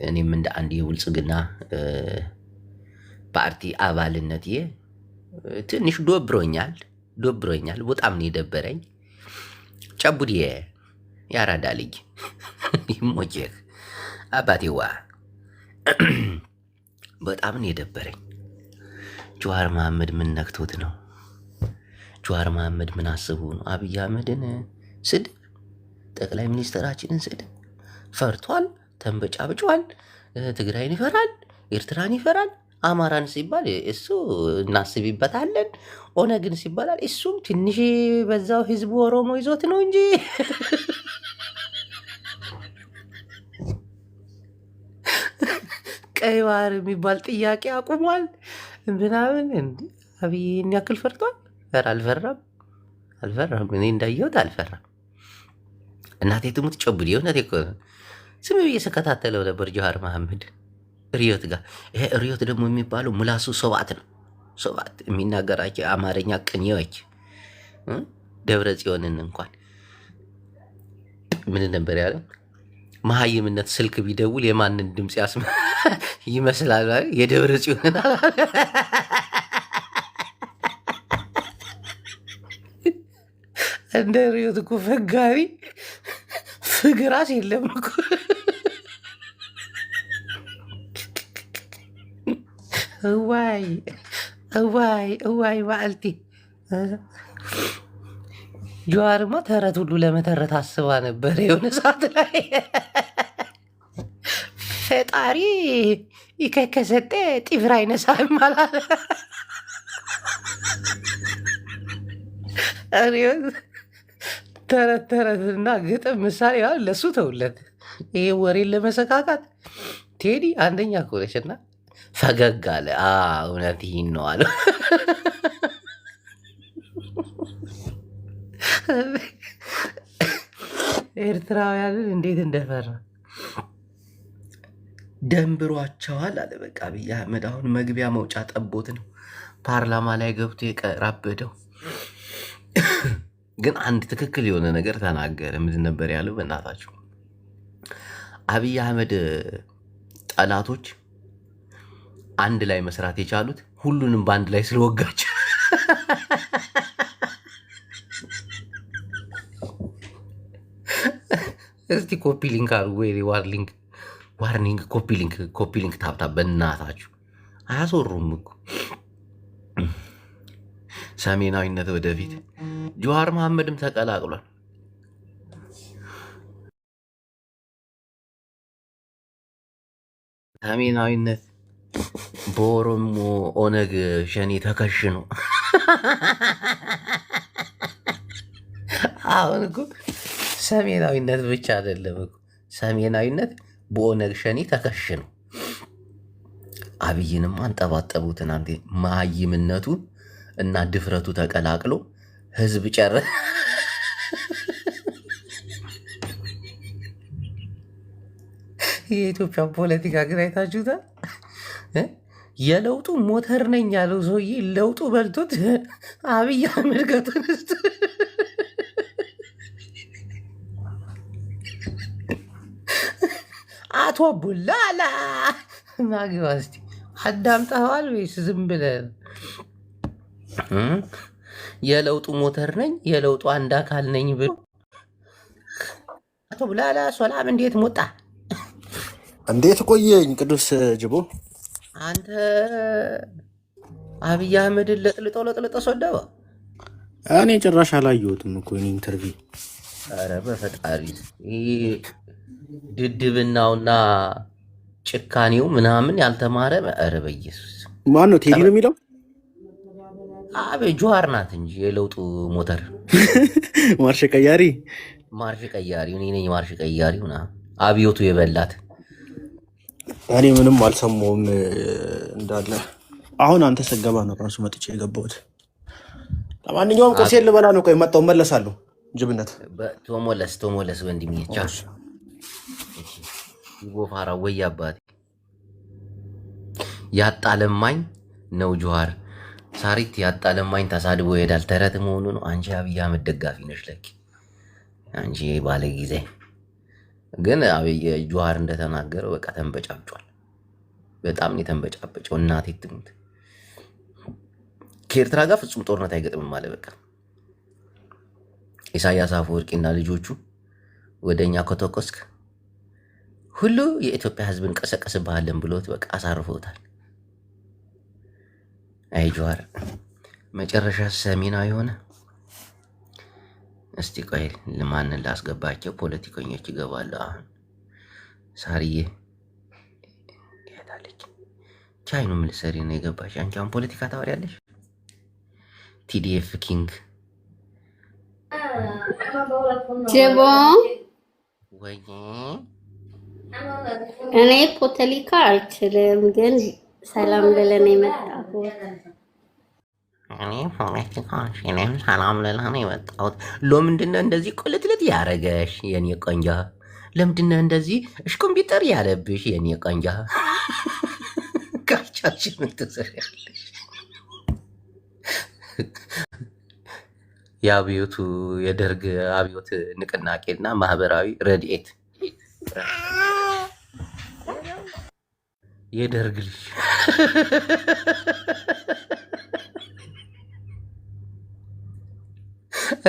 እኔም እንደ አንድ የብልጽግና ፓርቲ አባልነቴ ትንሽ ዶብሮኛል። በጣም ነው የደበረኝ። ጨቡዴ ያራዳ ልጅ ይሞቼህ አባቴዋ በጣም ነው የደበረኝ። ጀዋር መሐመድ ምን ነክቶት ነው? ጀዋር መሐመድ ምን አስቡ ነው? አብይ አህመድን ስድብ፣ ጠቅላይ ሚኒስትራችንን ስድብ ፈርቷል፣ ተንበጫብጫል። ትግራይን ይፈራል፣ ኤርትራን ይፈራል። አማራን ሲባል እሱ እናስቢበታለን፣ ኦነግን ሲባላል እሱም ትንሽ በዛው ህዝቡ ኦሮሞ ይዞት ነው እንጂ ቀይ ባህር የሚባል ጥያቄ አቁሟል ምናምን። አብይን ያክል ፈርቷል? አልፈራም። እኔ እንዳየሁት አልፈራም። እናቴ ትሙት ጨቡዴ እውነቴ እኮ ነው። ስም ብዬ ስከታተለው ነበር ጀዋር መሐመድ ሪዮት ጋር። ይሄ ሪዮት ደግሞ የሚባለው ምላሱ ሶባት ነው። ሶባት የሚናገራቸው አማርኛ ቅኔዎች ደብረ ጽዮንን እንኳን ምን ነበር ያለው? መሀይምነት ስልክ ቢደውል የማንን ድምፅ ይመስላል? የደብረ ጽዮንን እንደ ሪዮት እኮ ፈጋሪ ፍግራስ የለም እኮ። እዋይ ማዕልቲ ጀዋርማ ተረት ሁሉ ለመተረት አስባ ነበር የሆነ ሰዓት ላይ። ፈጣሪ ከሰጠ ጢፍር አይነሳም አላለ። ተረትና ግጥም ምሳሌ ለሱ ተውለት። ይሄ ወሬን ለመሰካካት ቴዲ አንደኛ ከሆነችና ፈገግ አለ። እውነት ይህን ነው አለ። ኤርትራውያንን እንዴት እንደፈራ ደንብሯቸዋል አለ። በቃ አብይ አህመድ አሁን መግቢያ መውጫ ጠቦት ነው። ፓርላማ ላይ ገብቶ የቀራበደው ግን አንድ ትክክል የሆነ ነገር ተናገረ። ምንድን ነበር ያለው? በእናታችሁ አብይ አህመድ ጠላቶች አንድ ላይ መስራት የቻሉት ሁሉንም በአንድ ላይ ስለወጋቸው። እስቲ ኮፒ ሊንክ አድርጉ ወይ ዋርኒንግ ኮፒ ሊንክ ታብታ። በእናታችሁ አያስወሩም እኮ ሰሜናዊነት ወደፊት። ጀዋር መሐመድም ተቀላቅሏል። ሰሜናዊነት በኦሮሞ ኦነግ ሸኔ ተከሽኖ አሁን እኮ ሰሜናዊነት ብቻ አይደለም እኮ ሰሜናዊነት በኦነግ ሸኔ ተከሽኖ አብይንም አንጠባጠቡት። እናንተ መሀይምነቱ እና ድፍረቱ ተቀላቅሎ ህዝብ ጨረ። የኢትዮጵያ ፖለቲካ ግን አይታችሁታል። የለውጡ ሞተር ነኝ ያለው ሰውዬ ለውጡ በልቶት አብይ አህመድ ከተነስቶ አቶ ቡላላ ናግባ እስቲ አዳምጠዋል ወይስ ዝም ብለህ? የለውጡ ሞተር ነኝ የለውጡ አንድ አካል ነኝ ብሎ አቶ ቡላላ ሰላም፣ እንዴት ሞጣ? እንዴት ቆየኝ ቅዱስ ጅቦ። አንተ አብይ አህመድን ለጥልጦ ሰደበ። እኔ ጭራሽ አላየሁትም እኮ ኢንተርቪው። ኧረ በፈጣሪ ድድብናውና ጭካኔው ምናምን ያልተማረ። ኧረ በኢየሱስ ማን ነው? ቴዲ ነው የሚለው? ጀዋር ናት እንጂ የለውጡ ሞተር ማርሽ ቀያሪ እኔ ነኝ ማርሽ ቀያሪ አብዮቱ የበላት። እኔ ምንም አልሰማሁም እንዳለ። አሁን አንተ ሰገባ ነው ራሱ መጥቼ የገባሁት። ለማንኛውም ቁርሴን ልበላ ነው። ቆይ መጣሁ እመለሳለሁ። ጅብነት ቶሞለስ ወንድሜ ጎፋራ ወይ አባቴ ያጣለማኝ ነው ጀዋር ሳሪት ያጣለማኝ ተሳድቦ ይሄዳል። ተረት መሆኑ ነው። አንቺ አብይ አህመድ ደጋፊ ነሽ ለኪ። አንቺ ባለ ጊዜ ግን አብይ ጁሃር እንደተናገረው በቃ ተንበጫብጯል። በጣም የተንበጫበጨው እናቴ ትሙት። ከኤርትራ ጋር ፍጹም ጦርነት አይገጥምም አለ። በቃ ኢሳያስ አፈወርቂና ልጆቹ ወደ እኛ ከተኮስክ ሁሉ የኢትዮጵያ ሕዝብ እንቀሰቀስብሃለን ብሎት በቃ አሳርፈውታል። አይ ጁሃር መጨረሻ ሰሚናዊ የሆነ እስቲ ቆይ ለማንን ላስገባቸው? ፖለቲከኞች ይገባሉ። አሁን ሳርዬ ያታለች ቻይኑ ምን ልትሰሪ ነው የገባሽ? አንቺ አሁን ፖለቲካ ታወሪያለሽ? ቲዲኤፍ ኪንግ ጀቦ ወይ እኔ ፖለቲካ አልችልም፣ ግን ሰላም ልለን የመጣሁት እኔ ፖለቲካ አልችልም፣ ሰላም ልለን ነው የመጣሁት። ለምንድነው እንደዚህ ቁልትልት ያረገሽ የኔ ቆንጆ? ለምንድነው እንደዚህ እሽኮምፒውተር ያለብሽ የኔ ቆንጆ? ካቻችን ምን ትሰሪያለሽ? የአብዮቱ የደርግ አብዮት ንቅናቄና ማህበራዊ ረድኤት የደርግ ልጅ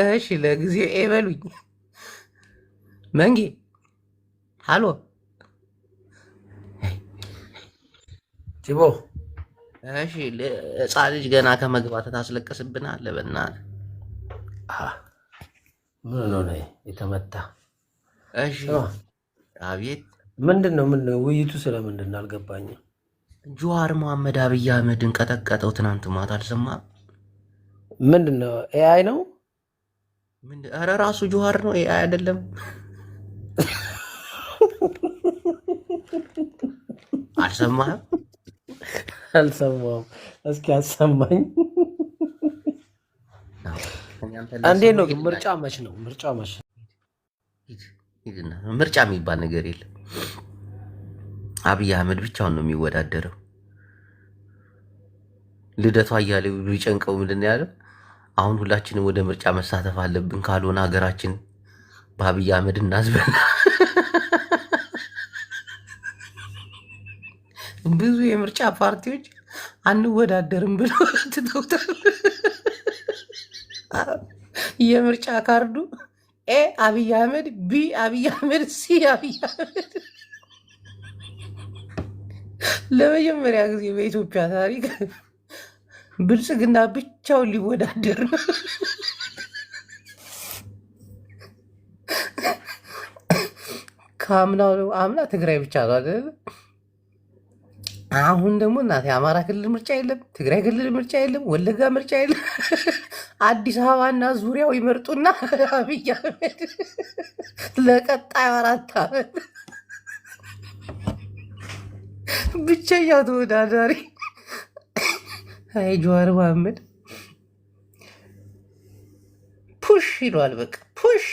እሺ፣ ለጊዜው ኤበሉኝ መንጌ ሃሎ ጅቦ እሺ፣ ህፃን ልጅ ገና ከመግባት ታስለቀስብናለህ። በእናትህ ምን ሆነ የተመታ? እሺ፣ አቤት። ምንድን ነው ውይይቱ ስለምንድን ነው አልገባኝም። ጁሃር መሐመድ አብይ አህመድን ቀጠቀጠው ትናንት ማታ አልሰማህም? ምንድን ነው ኤአይ ነው? ኧረ ራሱ ጁሃር ነው፣ ኤአይ አይደለም። አልሰማህም? አልሰማሁም። እስኪ አሰማኝ። እንዴት ነው ግን? ምርጫ መች ነው? ምርጫ መች? ምርጫ የሚባል ነገር የለም። አብይ አህመድ ብቻውን ነው የሚወዳደረው። ልደቱ አያሌው ቢጨንቀው ምንድን ነው ያለው? አሁን ሁላችንም ወደ ምርጫ መሳተፍ አለብን፣ ካልሆነ ሀገራችን በአብይ አህመድ እናዝበል። ብዙ የምርጫ ፓርቲዎች አንወዳደርም ብለው ትተውታል። የምርጫ ካርዱ ኤ አብይ አህመድ፣ ቢ አብይ አህመድ፣ ሲ አብይ አህመድ። ለመጀመሪያ ጊዜ በኢትዮጵያ ታሪክ ብልጽግና ብቻውን ሊወዳደር ነው። ከአምናው አምና ትግራይ ብቻ ነው አይደል? አሁን ደግሞ እናቴ አማራ ክልል ምርጫ የለም፣ ትግራይ ክልል ምርጫ የለም፣ ወለጋ ምርጫ የለም። አዲስ አበባና ዙሪያው ይመርጡና አብይ አህመድ ለቀጣዩ 4 ዓመት ብቸኛ ተወዳዳሪ። አይ ጁሃር መሐመድ ፑሽ ይሏል። በቃ ፑሽ።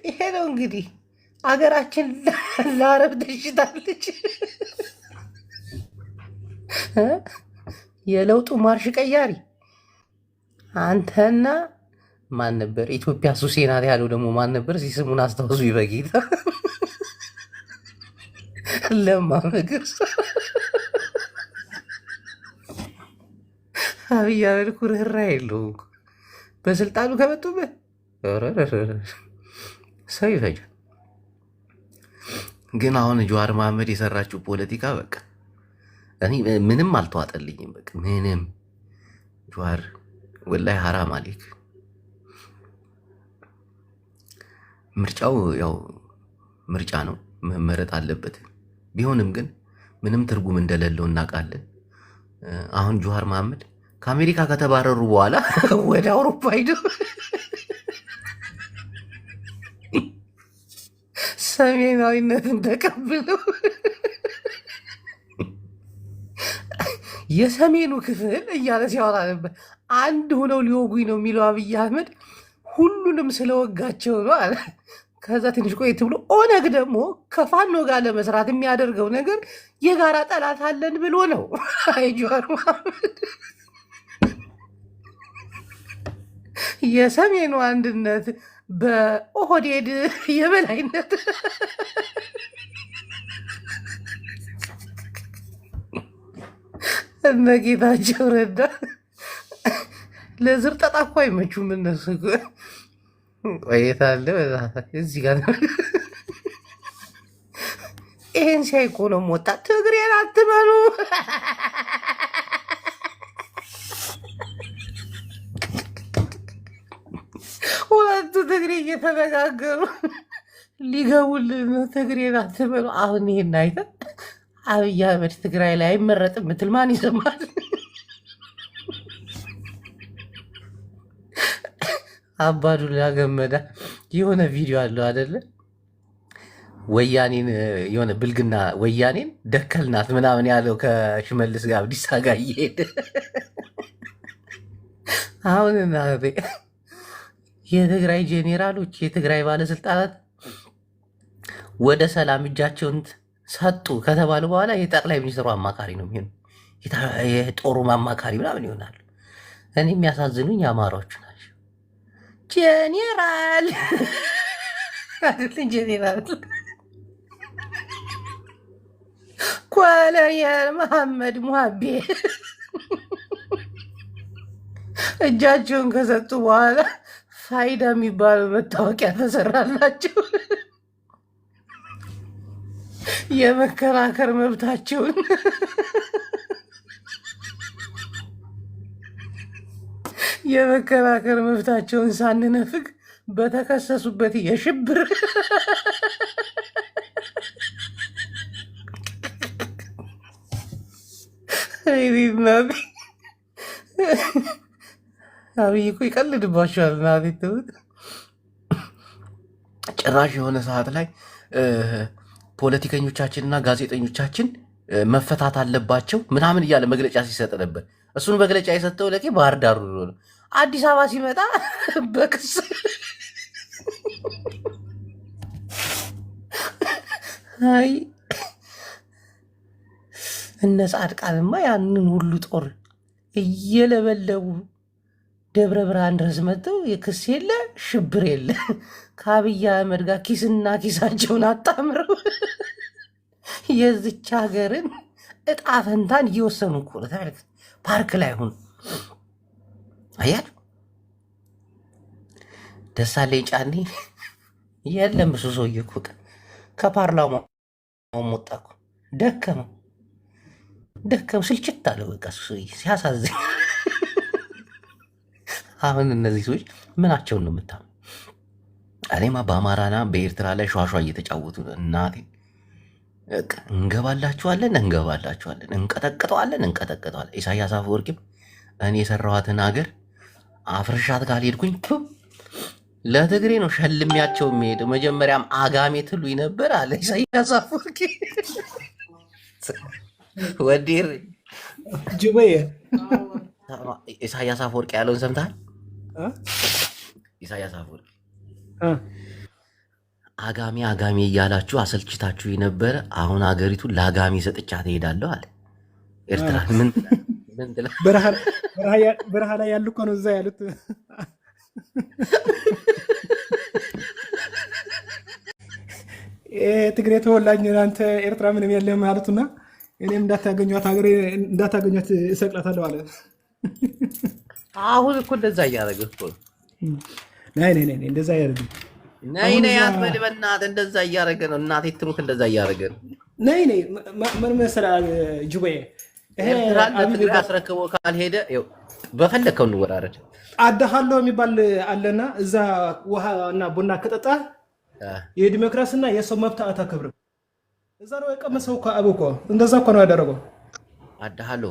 ይሄ ነው እንግዲህ አገራችን ለአረብ ተሽጣለች። የለውጡ ማርሽ ቀያሪ አንተና ማን ነበር? ኢትዮጵያ ሱሴ ናት ያለው ደግሞ ማን ነበር? ስሙን አስታውሱ ይበጌታ። ለማ መገርሳ። አብይ አህመድ እኮ ርህራሄ የለውም። በስልጣኑ ከመጡበት ሰው ይፈጃል። ግን አሁን ጁሃር መሐመድ የሰራችው ፖለቲካ በቃ እኔ ምንም አልተዋጠልኝም። በቃ ምንም ጁሃር ወላሂ ሐራም አሌክ። ምርጫው ያው ምርጫ ነው፣ መመረጥ አለበት። ቢሆንም ግን ምንም ትርጉም እንደሌለው እናውቃለን። አሁን ጁሃር መሐመድ ከአሜሪካ ከተባረሩ በኋላ ወደ አውሮፓ ሄደው ሰሜናዊነትን ተቀብለው የሰሜኑ ክፍል እያለ ሲያወራ ነበር። አንድ ሆነው ሊወጉኝ ነው የሚለው አብይ አህመድ ሁሉንም ስለወጋቸው ነው አለ። ከዛ ትንሽ ቆየት ብሎ ኦነግ ደግሞ ከፋኖ ጋር ለመስራት የሚያደርገው ነገር የጋራ ጠላት አለን ብሎ ነው። አይ ጁሃር መሐመድ የሰሜኑ አንድነት በኦህዴድ የበላይነት እነ ጌታቸው ረዳ ለዝርጠጣ እኮ አይመቹም እነሱ። ቆይታለ እዚህ ጋር ይሄን ሲያይ እኮ ነው ሞታ ትግሬን አትበሉ ሁለቱ ትግሬ እየተነጋገሩ ሊገቡልን ነው። ትግሬን አትበሉ። አሁን ይሄን አይተህ አብይ አህመድ ትግራይ ላይ አይመረጥም ምትል ማን ይሰማል? አባዱላ ገመዳ የሆነ ቪዲዮ አለው አይደለ? ወያኔን የሆነ ብልግና ወያኔን ደከልናት ምናምን ያለው ከሽመልስ ጋር አብዲሳ ጋር እየሄደ አሁን የትግራይ ጄኔራሎች የትግራይ ባለስልጣናት ወደ ሰላም እጃቸውን ሰጡ ከተባሉ በኋላ የጠቅላይ ሚኒስትሩ አማካሪ ነው የሚሆኑ፣ የጦሩ አማካሪ ምናምን ይሆናሉ። እኔ የሚያሳዝኑኝ አማራዎቹ ናቸው። ጄኔራል አይደል? ጄኔራል ኮሎኔል መሐመድ ሙሀቤ እጃቸውን ከሰጡ በኋላ ፋይዳ የሚባለው መታወቂያ ተሰራላቸው። የመከራከር መብታቸውን ሳንነፍግ በተከሰሱበት የሽብር አብይ እኮ ይቀልድባቸዋል። ናቤት ትውት ጭራሽ የሆነ ሰዓት ላይ ፖለቲከኞቻችንና ጋዜጠኞቻችን መፈታት አለባቸው ምናምን እያለ መግለጫ ሲሰጥ ነበር። እሱን መግለጫ የሰጠው ለቄ ባህር ዳር ነው። አዲስ አበባ ሲመጣ በክስ አይ እነ ጻድቃንማ ያንን ሁሉ ጦር እየለበለቡ ደብረ ብርሃን ድረስ መጥተው የክስ የለ ሽብር የለ ከአብይ አህመድ ጋር ኪስና ኪሳቸውን አጣምረው የዝች ሀገርን እጣ ፈንታን እየወሰኑ እኮ ነው። ተመልከት፣ ፓርክ ላይ ሁኑ አያችሁ። ደሳለኝ ጫኔ የለም እሱ ሰውዬ እኮ ከፓርላማው ወጣ እኮ ደከመው፣ ስልችት አለው በቃ እሱ ሰውዬ ሲያሳዝን። አሁን እነዚህ ሰዎች ምናቸውን ነው የምታምኑ? እኔማ በአማራና በኤርትራ ላይ ሸዋሸዋ እየተጫወቱ ነው። እናቴ እንገባላችኋለን፣ እንቀጠቅጠዋለን። ኢሳያስ አፈወርቂም እኔ የሰራኋትን ሀገር አፍርሻት ካልሄድኩኝ ለትግሬ ነው ሸልሚያቸው የሚሄደው። መጀመሪያም አጋሜ ትሉኝ ነበር አለ ኢሳያስ አፈወርቂ። ወዴር ጅበየ ኢሳያስ አፈወርቂ ያለውን ሰምተሃል? ኢሳያስ አፈወርቂ አጋሜ እያላችሁ አሰልችታችሁ የነበረ አሁን ሀገሪቱን ለአጋሜ ሰጥቻ ትሄዳለሁ አለ። ኤርትራ ምን ትላለህ? በረሃ ላይ ያሉ እኮ ነው እዛ ያሉት። ትግሬ ተወላጅ አንተ ኤርትራ ምንም የለም ማለቱና እኔም እንዳታገኟት እሰቅላታለሁ አለ። አሁን እኮ እንደዛ እያደረገ እኮ ነይ እንደዛ እያደረገ ነይ አትበል በእናትህ። እንደዛ እያደረገ ነው። እናቴ ትሙት እንደዛ እያደረገ ነው። ነይ ምን መሰለህ ጅቦዬ፣ ኤርትራን ለትግሬ አስረክቦ ካልሄደ በፈለግከው እንወራረድ። አዳሃሎ የሚባል አለና እዛ ውሃ እና ቡና ከጠጣ የዲሞክራሲና የሰው መብት አታከብርም። እዛ ነው የቀመሰው እኮ አቡ እኮ እንደዛ እኮ ነው ያደረገው። አዳሃሎ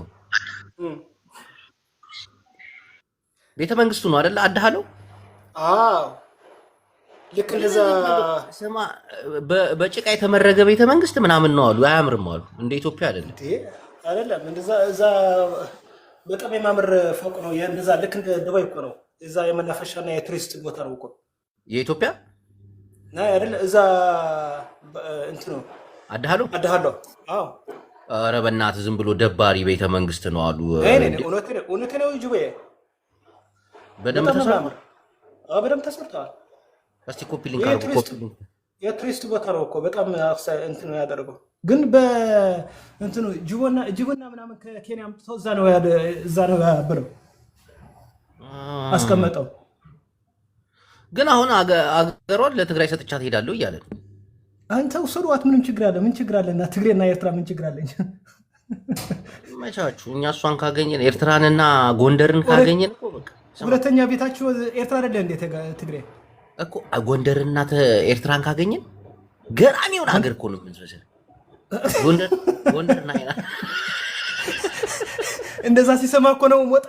ቤተ መንግስቱ ነው አይደለ? አዳሃሎ ልክ እንደዛ ስማ፣ በጭቃ የተመረገ ቤተ መንግስት ምናምን ነው አሉ። አያምርም አሉ። እንደ ኢትዮጵያ አይደለም እንደዛ። እዛ በጣም የማምር ፎቅ ነው። እንደዛ ልክ እንደ ዱባይ እኮ ነው። እዛ የመናፈሻና የቱሪስት ቦታ ነው እኮ የኢትዮጵያ አይደለ? እዛ እንትኑ አዳሃሎ። አዎ። ኧረ በእናትህ ዝም ብሎ ደባሪ ቤተ መንግስት ነው አሉ። እውነት ነው ጅቦዬ። በደንብ ተሰርቷል። በደንብ ተሰርቷል። እስቲ ኮፒ ሊንክ አድርጉ። ኮፒ ሊንክ የቱሪስት ቦታ ነው እኮ በጣም እንትን ያደረገው ግን በእንትኑ ጅቦና ምናምን ከኬንያ አምጥተው እዛ ነው ያበለው አስቀመጠው። ግን አሁን አገሯን ለትግራይ ሰጥቻት ሄዳለሁ እያለ ነው። አንተ ውሰዷት፣ ምንም ችግር አለ? ምን ችግር አለና ትግሬና ኤርትራ ምን ችግር አለኝ? መቻችሁ እኛ እሷን ካገኘን ኤርትራንና ጎንደርን ካገኘን እኮ በቃ ሁለተኛ ቤታችሁ ኤርትራ አይደለ እንዴ? ትግሬ እኮ ጎንደርና ኤርትራን ካገኘን ገራሚውን ሀገር እኮ ነው የምንመስለው። ጎንደርና አይና እንደዛ ሲሰማ እኮ ነው ሞጣ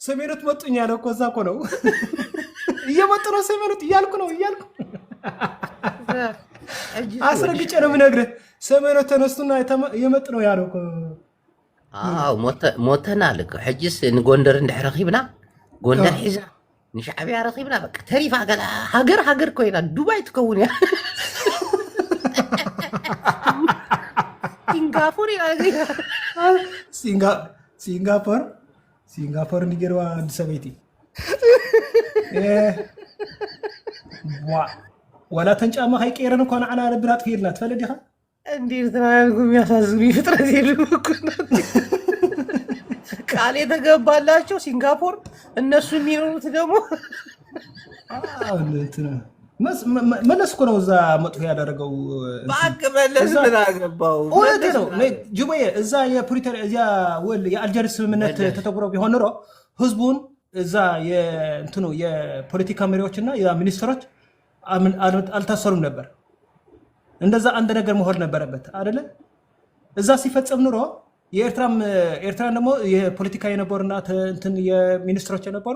ሰሜኑት መጡኛ ነው እኮ እዛ እኮ ነው እየመጡ ነው ሰሜኑት እያልኩ አስረግጬ ነው የምነግርህ። ሰሜኑት ተነስቱና እየመጡ ነው ያለው እኮ። አዎ ሞተናል እኮ ሕጂስ ንጎንደር እንድሕር ረኺብና ጎንደር ሒዛ ንሻዕብያ ረኺብና በቃ ተሪፋ ገላ ሃገር ኮይና ዱባይ ትከውን ያ ሲንጋፖር እንዲገርባ አዲስ አበይቲ ወላ ተንጫማ ሃይቀየረን እንኳን ዓና ነብና ትሄድና ትፈልድ ኢኻ እንዴት ተናልኩ የሚያሳዝኑ ፍጥረት የሉም እኮ ቃል የተገባላቸው ሲንጋፖር እነሱ የሚኖሩት ደግሞ መለስ እኮ ነው እዛ መጥፎ ያደረገው። መለስ ምን አገባው? እውነት ነው ጅቦዬ። እዛ የፕሪቶሪያ የአልጀርስ ስምምነት ተተግብሮ ቢሆን ኖሮ ህዝቡን እዛ የፖለቲካ መሪዎችና ሚኒስትሮች አልታሰሩም ነበር። እንደዛ አንድ ነገር መሆን ነበረበት አይደለ? እዛ ሲፈጸም ኑሮ የኤርትራን ደግሞ የፖለቲካ የነበሩና የሚኒስትሮች የነበሩ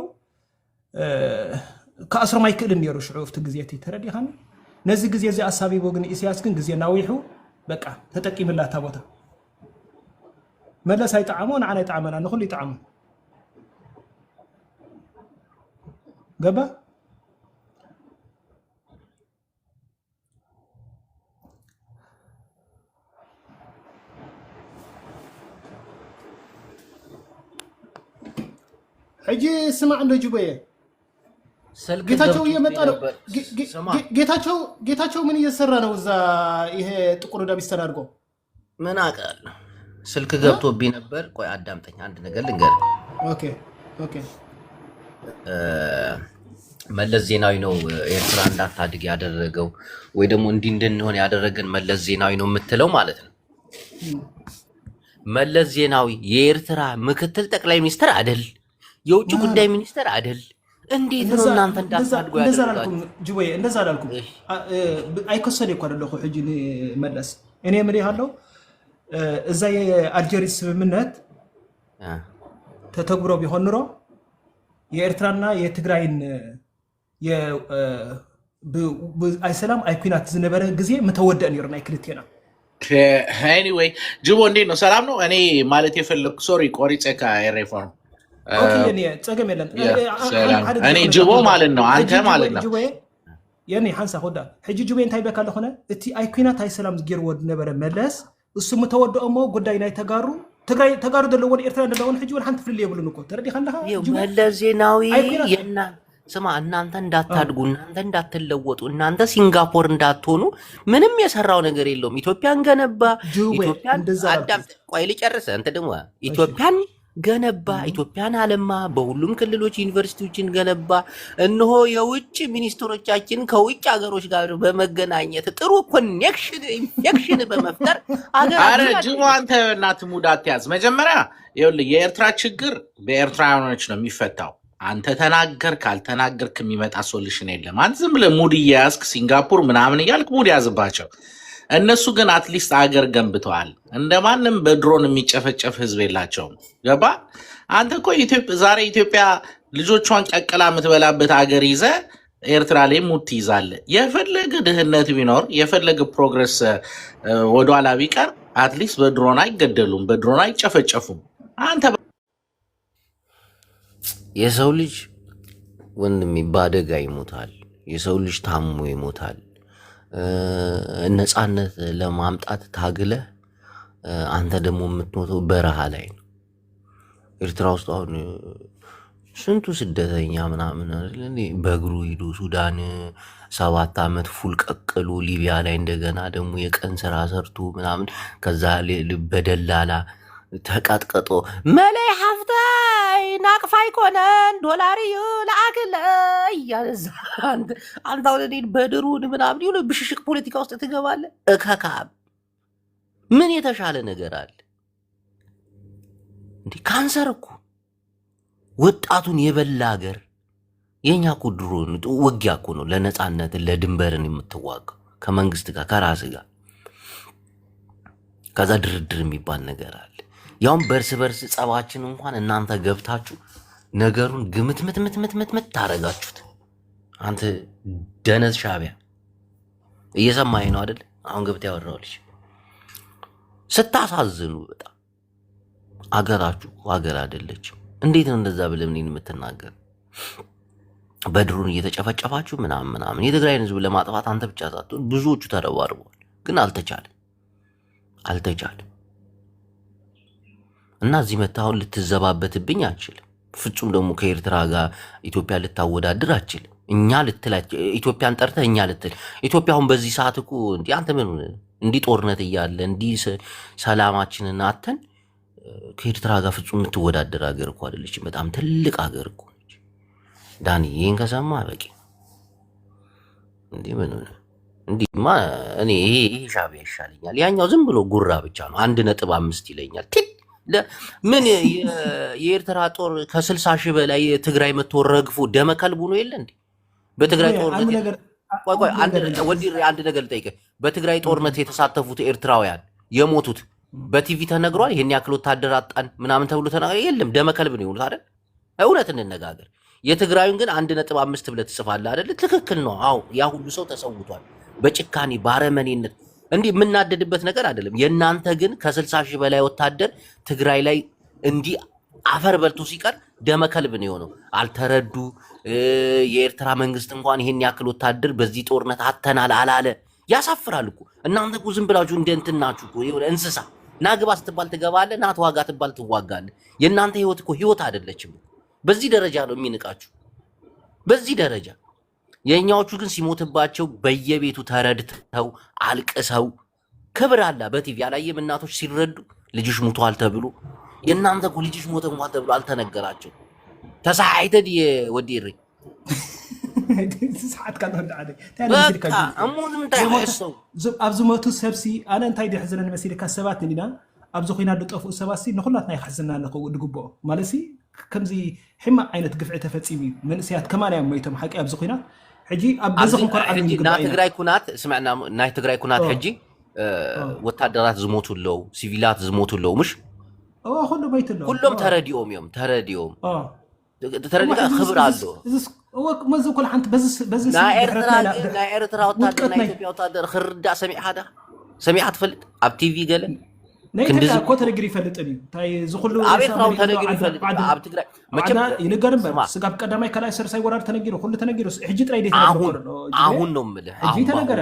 ከአስሮም አይክእልን ነይሩ ሽዑፍቲ ግዜቲ ተረዲኻኒ ነዚ ግዜ እዚ ኣሳቢቦ ግን ኢሳያስ ግን ግዜ ናዊሑ በቃ ተጠቂምላታ ቦታ መለስ ኣይጠዓሞ ንዓና ይጠዓመና ንኩሉ ይጠዓሙ ገባ ሕጂ ስማዕ እንዶ ጅቦየ ጌታቸው እየመጣ ነው። ጌታቸው ምን እየሰራ ነው እዛ? ይሄ ጥቁር ወዳ ቢስተናድርጎ ምን አውቃለሁ። ስልክ ገብቶብኝ ነበር። ቆይ አዳምጠኝ፣ አንድ ነገር ልንገርህ። ኦኬ መለስ ዜናዊ ነው ኤርትራ እንዳታድግ ያደረገው ወይ ደግሞ እንዲህ እንድንሆን ያደረገን መለስ ዜናዊ ነው የምትለው ማለት ነው። መለስ ዜናዊ የኤርትራ ምክትል ጠቅላይ ሚኒስትር አይደል? የውጭ ጉዳይ ሚኒስትር አይደል? እንዴት ነው እናንተ እንዳታድጉ ያደረጋችሁ? ጅቦዬ እንደዛ አላልኩም። አይከሰደ እኮ አይደለሁ ሕጂ መለስ እኔ ምን ያለው እዛ የአልጀሪስ ስምምነት ተተግብሮ ቢሆን ኑሮ የኤርትራና የትግራይን አይሰላም አይኩናት ዝነበረ ጊዜ ምተወደእ ነርና ይክልቴና ኤኒዌይ ጅቦ እንዴት ነው? ሰላም ነው? እኔ ማለት የፈለኩ ሶሪ ቆሪፀ ከኤሬፎን እኔ ጅቦ ማለት ነው አንተ ማለት ነው የኔ ሓንሳ ኮዳ ሕጂ ጅቦ እንታይ በካ ለኾነ እቲ ኣይኩናት ኣይሰላም ዝገይርዎ ነበረ መለስ እሱ ምተወደኦሞ ጉዳይ ናይ ተጋሩ ዘለዎን ኤርትራ ዘለዎን ሕጂ ወን ሓንቲ ፍልል የብሉን እኮ ተረዲኻ ኣለኻ መለስ ዜናዊ ስማ እናንተ እንዳታድጉ እናንተ እንዳትለወጡ እናንተ ሲንጋፖር እንዳትሆኑ ምንም የሰራው ነገር የለውም። ኢትዮጵያን ገነባ። ኢትዮጵያን አዳም ቆይ ልጨርስ። አንተ ደግሞ ኢትዮጵያን ገነባ፣ ኢትዮጵያን አለማ፣ በሁሉም ክልሎች ዩኒቨርሲቲዎችን ገነባ። እነሆ የውጭ ሚኒስትሮቻችን ከውጭ ሀገሮች ጋር በመገናኘት ጥሩ ኢንፌክሽን በመፍጠር አረ ጅቦ አንተ እናትህ ሙድ አትያዝ። መጀመሪያ ይኸውልህ የኤርትራ ችግር በኤርትራውያኖች ነው የሚፈታው። አንተ ተናገር ካልተናገርክ የሚመጣ ሶሉሽን የለም። አንተ ዝም ብለህ ሙድ እያያዝክ ሲንጋፖር ምናምን እያልክ ሙድ ያዝባቸው። እነሱ ግን አትሊስት አገር ገንብተዋል። እንደማንም በድሮን የሚጨፈጨፍ ህዝብ የላቸውም። ገባ? አንተ እኮ ዛሬ ኢትዮጵያ ልጆቿን ቀቅላ የምትበላበት አገር ይዘ ኤርትራ ላይ ሙድ ትይዛለህ። የፈለገ ድህነት ቢኖር የፈለገ ፕሮግረስ ወደኋላ ቢቀር አትሊስት በድሮን አይገደሉም፣ በድሮን አይጨፈጨፉም። አንተ የሰው ልጅ ወንድሜ በአደጋ ይሞታል። የሰው ልጅ ታሞ ይሞታል። ነፃነት ለማምጣት ታግለህ አንተ ደግሞ የምትሞተው በረሃ ላይ ነው። ኤርትራ ውስጥ አሁን ስንቱ ስደተኛ ምናምን በእግሩ ሂዱ ሱዳን 7 ዓመት ፉል ቀቅሎ ሊቢያ ላይ እንደገና ደግሞ የቀን ስራ ሰርቶ ምናምን ከዛ በደላላ ተቀጥቅጦ መለይ ሀፍታይ ናቅፋይ ኮነን ዶላር እዩ ለአክለ እያዛ አንተ አሁን በድሩን ምናምን ይሁን ብሽሽቅ ፖለቲካ ውስጥ ትገባለህ። እከካብ ምን የተሻለ ነገር አለ እንዴ? ካንሰር እኮ ወጣቱን የበላ ሀገር የኛ እኮ ድሮ ውጊያ እኮ ነው። ለነጻነት ለድንበርን የምትዋጋው ከመንግስት ጋር ከራስ ጋር ከዛ ድርድር የሚባል ነገር አለ። ያውም በርስ ጸባችን እንኳን እናንተ ገብታችሁ ነገሩን ግምት ታረጋችሁት። አንተ ደነዝ ሻቢያ እየሰማኸኝ ነው አይደል? አሁን ገብታ ያወራልሽ ስታሳዝኑ በጣም አገራችሁ ሀገር አይደለችም። እንዴት ነው እንደዛ ብለህ እኔን የምትናገር? በድሩን እየተጨፈጨፋችሁ ምናምን የትግራይን ህዝብ ለማጥፋት አንተ ብቻ ሳትሆን ብዙዎቹ ተረባርበዋል፣ ግን አልተቻለም። እና እዚህ መታሁን ልትዘባበትብኝ አትችልም። ፍጹም ደግሞ ከኤርትራ ጋር ኢትዮጵያ ልታወዳድር አትችልም። እኛ ልትላቸው ኢትዮጵያን ጠርተህ እኛ ልትል ኢትዮጵያ አሁን በዚህ ሰዓት እኮ እንዲህ አንተ ምን እንዲህ ጦርነት እያለ እንዲህ ሰላማችንን አተን ከኤርትራ ጋር ፍጹም የምትወዳደር ሀገር እኮ አይደለችም። በጣም ትልቅ ሀገር እኮ ነች። ዳኒ ይህን ከሰማ በቂ እንዲህ ምን እንዲህማ እኔ ይሄ ሻቢያ ይሻለኛል። ያኛው ዝም ብሎ ጉራ ብቻ ነው። 1.5 ይለኛል። ምን የኤርትራ ጦር ከ60 ሺህ በላይ ትግራይ መጥቶ ረግፎ ደመ ከልቡ ነው የለ እንዴ? በትግራይ ጦርነት አንድ ነገር ልጠይቅህ። በትግራይ ጦርነት የተሳተፉት ኤርትራውያን የሞቱት በቲቪ ተነግሯል። ይሄን ያክል ወታደር አጣን ምናምን ተብሎ ተናገረ? የለም ደመ ከልብ ነው ይሉት አይደል? እውነት እንነጋገር። የትግራዩን ግን 1.5 ብለህ ትጽፋለህ አይደል? ትክክል ነው። አዎ ያ ሁሉ ሰው ተሰውቷል በጭካኔ ባረመኔነት። እንዲህ የምናደድበት ነገር አይደለም። የእናንተ ግን ከ60 ሺህ በላይ ወታደር ትግራይ ላይ እንዲህ አፈር በልቶ ሲቀር ደመ ከልብ ነው የሆነው። አልተረዱ። የኤርትራ መንግስት እንኳን ይሄን ያክል ወታደር በዚህ ጦርነት አተናል አላለ። ያሳፍራል እኮ እናንተ እኮ ዝም ብላችሁ እንደ እንትን ናችሁ እኮ የሆነ እንስሳ። ናግባ ስትባል ትገባለህ፣ ና ተዋጋ ትባል ትዋጋለህ። የእናንተ ህይወት እኮ ህይወት አይደለችም። በዚህ ደረጃ ነው የሚንቃችሁ፣ በዚህ ደረጃ። የኛዎቹ ግን ሲሞትባቸው በየቤቱ ተረድተው አልቅሰው ክብር አለ። በቲቪ ያላየም እናቶች ሲረዱ ልጅሽ ሙቷል ተብሎ፣ የእናንተ እኮ ልጅሽ ሞተ እንኳን ተብሎ አልተነገራቸው። ተሳይተድ የወዲሪ ሰዓት ካለ እንዳለ ታዲያ አሞን እንታይ ወሰው ኣብዚ ሞቱ ሰብሲ ኣነ እንታይ ድሕዝነኒ መሲልካ ሰባት እንዲና ኣብዚ ኮይና ድጠፍኡ ሰባሲ ንኹላትና ይሓዝና ኣለኹ ድግብኦ ማለት ሲ ከምዚ ሕማቅ ዓይነት ግፍዒ ተፈፂሙ መንእስያት ከማንያ ሞይቶም ሓቂ ኣብዚ ኮይና ሕጂ ኣብ በዝኹም ኮርዓን ናይ ትግራይ ኩናት ስምዕና ናይ ትግራይ ኩናት ሕጂ ወታደራት ዝሞቱ ኣለው፣ ሲቪላት ዝሞቱ ኣለው። ምሽ ኩሉ ሞይቱ ኣለው። ኩሎም ተረዲኦም እዮም ተረዲኦም ተረዲጋ ክብር ኣሎ መዚ ኩሉ ሓንቲ በዚ ናይ ኤርትራ ወታደር ናይ ኢትዮጵያ ወታደር ክርዳእ ሰሚዓ ትፈልጥ ኣብ ቲቪ ገለ ክንዲዚ እኮ ተነጊሩ ይፈልጥ እዩ እንታይ ዝኩሉ ኣብ ኤርትራ ተነጊሩ ይፈልጥ ኣብ ትግራይ መቸም ይነገር እምበር ስጋብ ቀዳማይ ካልኣይ ሰርሳይ ወራር ተነጊሩ ኩሉ ተነጊሩ ሕጂ ጥራይ ደይ አሁን ነው የምልህ። ሕጂ ተነገረ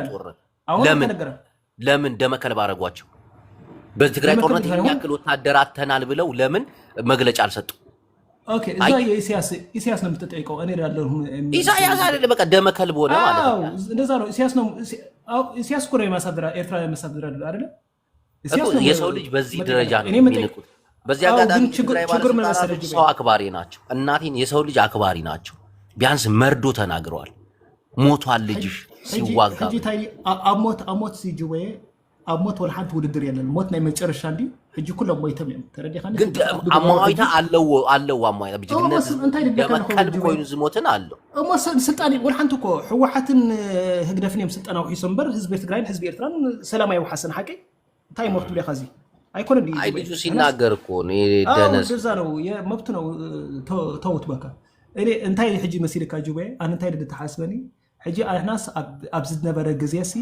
ለምን ደመ ከልብ አደረጓቸው? በትግራይ ጦርነት ይሄን ያክል ወታደር አተናል ብለው ለምን መግለጫ አልሰጡ? ኦኬ እዛ ኢሳያስ ነው የምትጠይቀው። እኔ ያለው ኢሳያስ አይደለ በቃ ደመ ከልብ ሆነ ማለት ነው። እንደዛ ነው። ኢሳያስ እኮ ነው የማሳደራ ኤርትራ የማሳደራ አይደለ? የሰው ልጅ በዚህ ደረጃ ነው የሚንቁት። በዚህ አጋጣሚ ችግር ምን መሰለህ፣ ሰው አክባሪ ናቸው። እናቴን የሰው ልጅ አክባሪ ናቸው። ቢያንስ መርዶ ተናግረዋል። ሞቷል ልጅሽ ሲዋጋ አሞት ሲጅዌ አሞት ወላ ሓንቲ ውድድር የለን ሞት ናይ መጨረሻ እንዲ ሕጂ ኩሎም ሞይቶም እዮም ተረዲኻኒ። ግን አሞይታ አለው አሞይታ ብጅግነት ደመከልብ ኮይኑ ዝሞትን አለው ስልጣን ወላ ሓንቲ እኮ ሕወሓትን ህግደፍን እዮም ስልጣን አውሒሶም እምበር ህዝቢ ትግራይን ህዝቢ ኤርትራን ሰላማዊ ውሓስን ሓቂ እንታይ መብቱ ብለኻ እዚ ኣይኮነን ዲ አይ ልጁ ሲናገር እኮ ደነስ እንደዛ ነው መብቱ ነው። ተውት በቃ እኔ እንታይ ሕጂ መሲልካ ጅዌ ኣነ እንታይ ድተሓስበኒ ሕጂ ኣናስ ኣብ ዝነበረ ግዜ ሲ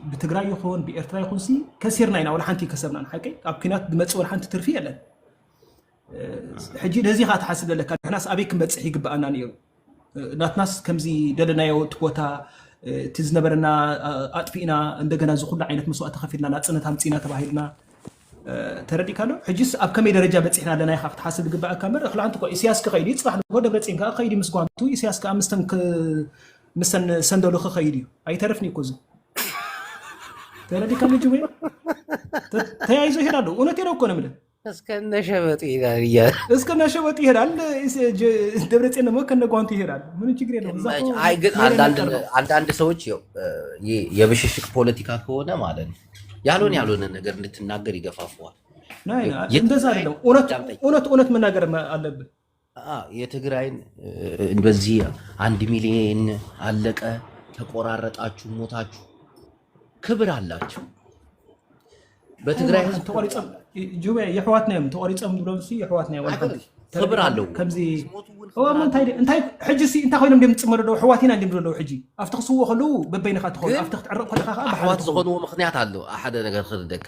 بتجرى يخون بإرتراء يخونسي كثيرنا هنا ولا حنتي كسبنا حكي أبكينات بمتص ولا حنتي ترفيه لنا حجي هذي خات حاسب لك الناس أبيك بتصحي جب أنا نيو ناس كم زي دلنا يو تقوتا تزنبرنا أطفينا عندنا زخون عينة مسوء تخفينا ناتسنا تامتينا تباهينا ተረዲካሎ ሕጂስ ኣብ ከመይ ደረጃ በፂሕና ኣለና ኢኻ ክትሓስብ ግባእካ እምበር እኽሊ አንተ እኮ ኢሳያስ ክኸይድ እዩ ፅባሕ ንጎ ደብረፅዮን ከዓ ከይዲ ምስ ጓንቱ ኢሳያስ ከዓ ምስተን ሰንደሉ ክኸይድ እዩ ኣይተረፍኒ እኮ እዚ ተረዲካሎ ጅዌ ተያይዞ ይሄዳሉ እውነት ነው እኮ ነው የምልህ እስከነሸበጡ ይሄዳል እያለ እስከነሸበጡ ይሄዳል ደብረፅዮን ደግሞ ከነጓንቱ ይሄዳል ምን ችግር የለውም አይ ግን አንዳንድ ሰዎች የብሽሽቅ ፖለቲካ ከሆነ ማለት ነው ያልሆነ ነገር እንድትናገር ይገፋፈዋል እንደዛ አይደለም እውነት መናገር አለብህ የትግራይን በዚህ 1 ሚሊዮን አለቀ ተቆራረጣችሁ ሞታችሁ ክብር አላችሁ በትግራይ ተቆሪጸም ጁቤ የሕዋትና የም ተቆሪጸም ብሎምሲ የሕዋትና ወልከም ክብር አለው ከምዚ هو ما انتي حجسي انت خوينا مديم تصمروا حواتينا نديم دلو حجي افتخسوا خلو ببينك تخول افتخ تعرق كلها حوات زغنو مخنيات አለው احد ነገር خددك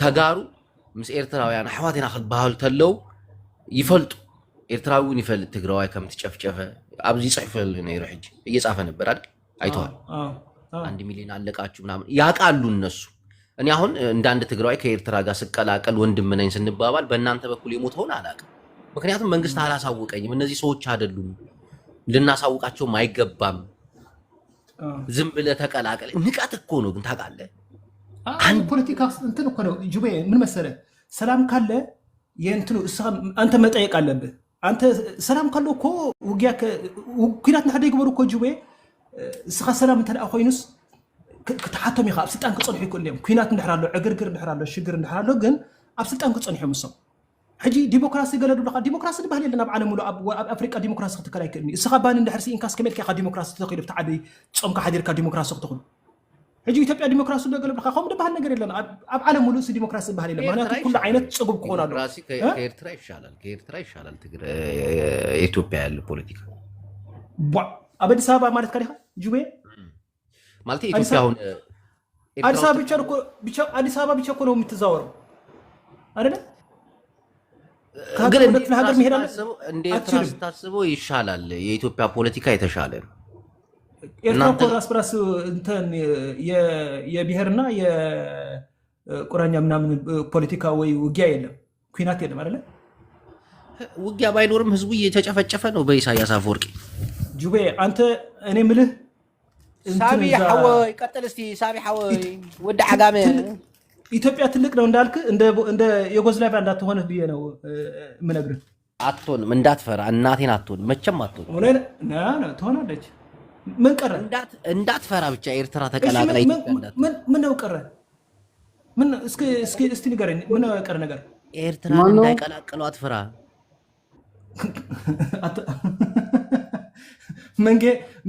ተጋሩ ምስ ኤርትራውያን حواتينا خد ባህል ተለው ይፈልጡ ኤርትራዊውን ይፈልጥ ትግራዋይ ከም ተጨፍጨፈ አብዚ ጽሕፈል ነው ይርሕጅ እየጻፈ ነበር አይደል አይቷል 1 ሚሊዮን አለቃችሁ ምናምን ያቃሉ እነሱ እኔ አሁን እንደ አንድ ትግራዋይ ከኤርትራ ጋር ስቀላቀል ወንድም ነኝ ስንባባል በእናንተ በኩል የሞተውን አላውቅም ምክንያቱም መንግስት አላሳወቀኝም እነዚህ ሰዎች አይደሉም ልናሳውቃቸው ማይገባም ዝም ብለህ ተቀላቀል ንቃት እኮ ነው ግን ታውቃለህ አንድ ፖለቲካ እንትን እኮ ነው ጁቤ ምን መሰለህ ሰላም ካለ የእንትኑ አንተ መጠየቅ አለብህ አንተ ሰላም ካለ እኮ ውጊያ ኩናት ንሓደ ይግበሩ እኮ ጁቤ እስኻ ሰላም እንተደኣ ኮይኑስ ክትሓቶም ኢኻ ኣብ ስልጣን ክፀንሑ ይክእሉ እዮም ኩናት እንድሕር ዕግርግር እንድሕር ሽግር እንድሕር ግን ኣብ ስልጣን ክፀንሑ ምሶም ሕጂ ዲሞክራሲ ገለዱ ለካ ዲሞክራሲ ዝበሃል የለና ኣብ ዓለም ሙሉ ኣብ ኣፍሪቃ ዲሞክራሲ ክትከል ኣይክእልኒ እስኻ ባን እንድሕር ኢንካስ ከመይ ኢልካ ዲሞክራሲ ትኽኢሉ ብቲ ዓዲ ፆምካ ሓዲርካ ዲሞክራሲ ክትኽእሉ ሕጂ ኢትዮጵያ ዲሞክራሲ ገለብልካ ከምኡ ዝበሃል ነገር የለና ኣብ ዓለም ሙሉ ዲሞክራሲ ዝበሃል የለን ምክንያቱ ኩሉ ዓይነት ፅጉብ ክኾን ኣሎ ከኤርትራ ይሻላል ኢትዮጵያ ያለ ፖለቲካ ኣብ ኣዲስ ኣበባ ማለት ካዲኻ ጁቤ ማለት ኢትዮጵያ አሁን አዲስ አበባ ብቻ እኮ ነው የምትዛወረው አይደል ግን እንደ ኤርትራ ስታስበው ይሻላል የኢትዮጵያ ፖለቲካ የተሻለ ነው ኤርትራ እኮ ራስ በራስ እንትን የብሔርና የቁራኛ ምናምን ፖለቲካ ወይ ውጊያ የለም ኩናት የለም አይደል ውጊያ ባይኖርም ህዝቡ እየተጨፈጨፈ ነው በኢሳያስ አፈወርቂ ጁቤ አንተ እኔ ምልህ ሳቢ حوي ቀጥል እስቲ ሳቢ حوي ወደ ዓጋመ ኢትዮጵያ ትልቅ ነው እንዳልክ እንደ ዩጎዝላቪያ እንዳትሆነ ብዬ ነው ምነግርህ አትሆንም እንዳትፈራ እናቴን አትሆንም መቼም አትሆንም ና ትሆናለች ምን ቀረ እንዳትፈራ ብቻ ኤርትራ ተቀላቅላ ምን ነው ቀረ ምን እስኪ ንገረኝ ምን ነው ቀረ ነገር ኤርትራ እንዳይቀላቅሉ አትፈራ